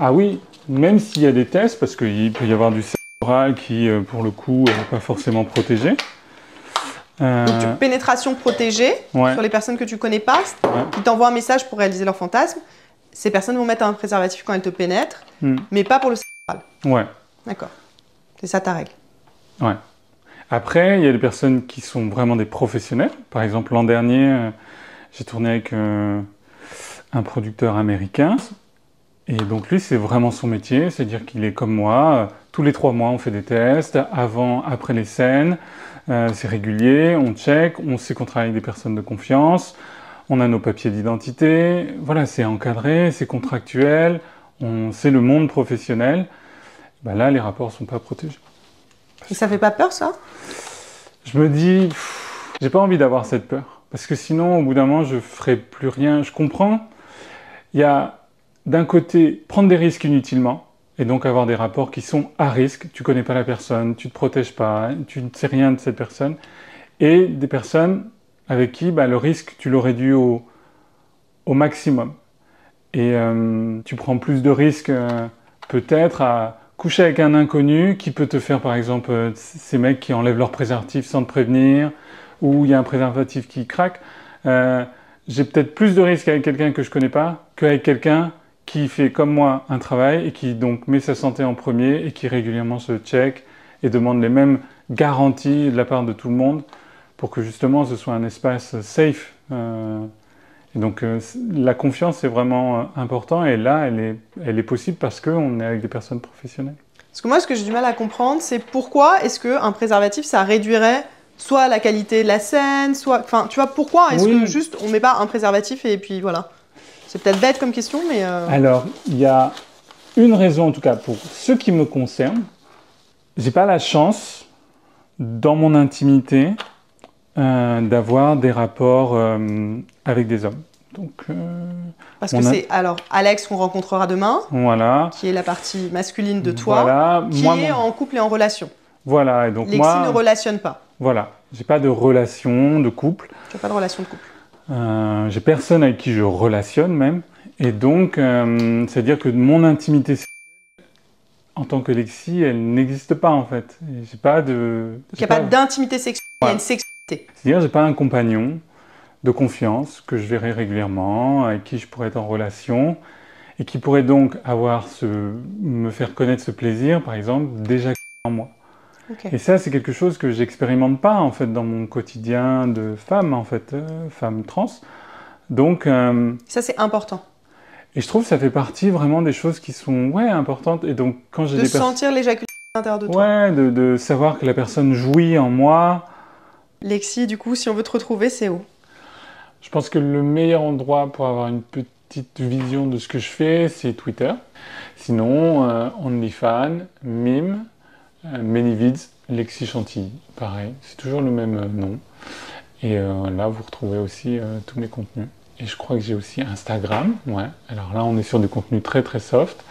ah oui, même s'il y a des tests, parce qu'il peut y avoir du sexe oral qui, pour le coup, n'est pas forcément protégé.
Donc, pénétration protégée sur les personnes que tu connais pas, qui t'envoient un message pour réaliser leur fantasme. Ces personnes vont mettre un préservatif quand elles te pénètrent, mais pas pour le sexe oral.
Ouais.
D'accord. C'est ça ta règle.
Ouais. Après, il y a des personnes qui sont vraiment des professionnels. Par exemple, l'an dernier, j'ai tourné avec un producteur américain. Et donc lui, c'est vraiment son métier. C'est-à-dire qu'il est comme moi. Tous les 3 mois, on fait des tests. Avant, après les scènes. C'est régulier. On check. On sait qu'on travaille avec des personnes de confiance. On a nos papiers d'identité. Voilà, c'est encadré, c'est contractuel. C'est le monde professionnel. Là, les rapports ne sont pas protégés.
Et ça fait pas peur, ça?
Je me dis, j'ai pas envie d'avoir cette peur. Parce que sinon, au bout d'un moment, je ferai plus rien. Je comprends. Il y a, d'un côté, prendre des risques inutilement. Et donc avoir des rapports qui sont à risque. Tu connais pas la personne, tu te protèges pas, tu ne sais rien de cette personne. Et des personnes avec qui le risque, tu le réduis au maximum. Et tu prends plus de risques peut-être à coucher avec un inconnu qui peut te faire, par exemple, ces mecs qui enlèvent leur préservatif sans te prévenir, ou il y a un préservatif qui craque. J'ai peut-être plus de risques avec quelqu'un que je connais pas qu'avec quelqu'un qui fait comme moi un travail et qui donc met sa santé en premier et qui régulièrement se check et demande les mêmes garanties de la part de tout le monde pour que justement ce soit un espace safe. Et donc la confiance c'est vraiment important et là elle est possible parce qu'on est avec des personnes professionnelles.
Parce que moi ce que j'ai du mal à comprendre c'est pourquoi est-ce qu'un préservatif ça réduirait soit la qualité de la scène, soit... Enfin tu vois pourquoi est-ce que juste on met pas un préservatif et puis voilà. C'est peut-être bête comme question mais...
Alors il y a une raison en tout cas pour ce qui me concerne. J'ai pas la chance dans mon intimité d'avoir des rapports avec des hommes. Donc,
parce que c'est alors Alex qu'on rencontrera demain,
voilà,
qui est la partie masculine de toi,
voilà,
qui est en couple et en relation.
Voilà, et donc
Lexi ne relationne pas.
Voilà, j'ai pas de relation de couple.
Tu n'as pas de relation de couple.
J'ai personne avec qui je relationne même. Et donc, c'est-à-dire que mon intimité en tant que Lexi, elle n'existe pas en fait. J'ai pas de...
Donc il n'y a pas d'intimité sexuelle, il y a une sexualité.
C'est-à-dire j'ai pas un compagnon de confiance que je verrai régulièrement, avec qui je pourrais être en relation, et qui pourrait donc me faire connaître ce plaisir, par exemple, déjà en moi. Okay. Et ça, c'est quelque chose que j'expérimente pas en fait dans mon quotidien de femme, en fait, femme trans. Donc
ça, c'est important.
Et je trouve que ça fait partie vraiment des choses qui sont importantes. Et donc quand j'ai
de sentir l'éjaculation à l'intérieur de toi.
Ouais, de savoir que la personne jouit en moi.
Lexi, du coup, si on veut te retrouver, c'est où?
Je pense que le meilleur endroit pour avoir une petite vision de ce que je fais, c'est Twitter. Sinon, OnlyFans, Mime, Manyvids, Lexi Chantilly. Pareil, c'est toujours le même nom. Et là, vous retrouvez aussi tous mes contenus. Et je crois que j'ai aussi Instagram. Ouais. Alors là, on est sur du contenu très très soft.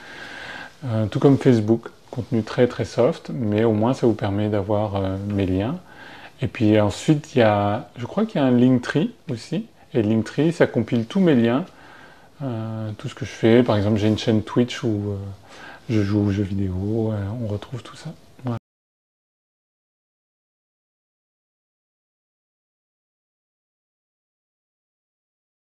Tout comme Facebook, contenu très très soft. Mais au moins, ça vous permet d'avoir mes liens. Et puis ensuite, je crois qu'il y a un Linktree aussi. Et Linktree, ça compile tous mes liens. Tout ce que je fais. Par exemple, j'ai une chaîne Twitch où je joue aux jeux vidéo. On retrouve tout ça.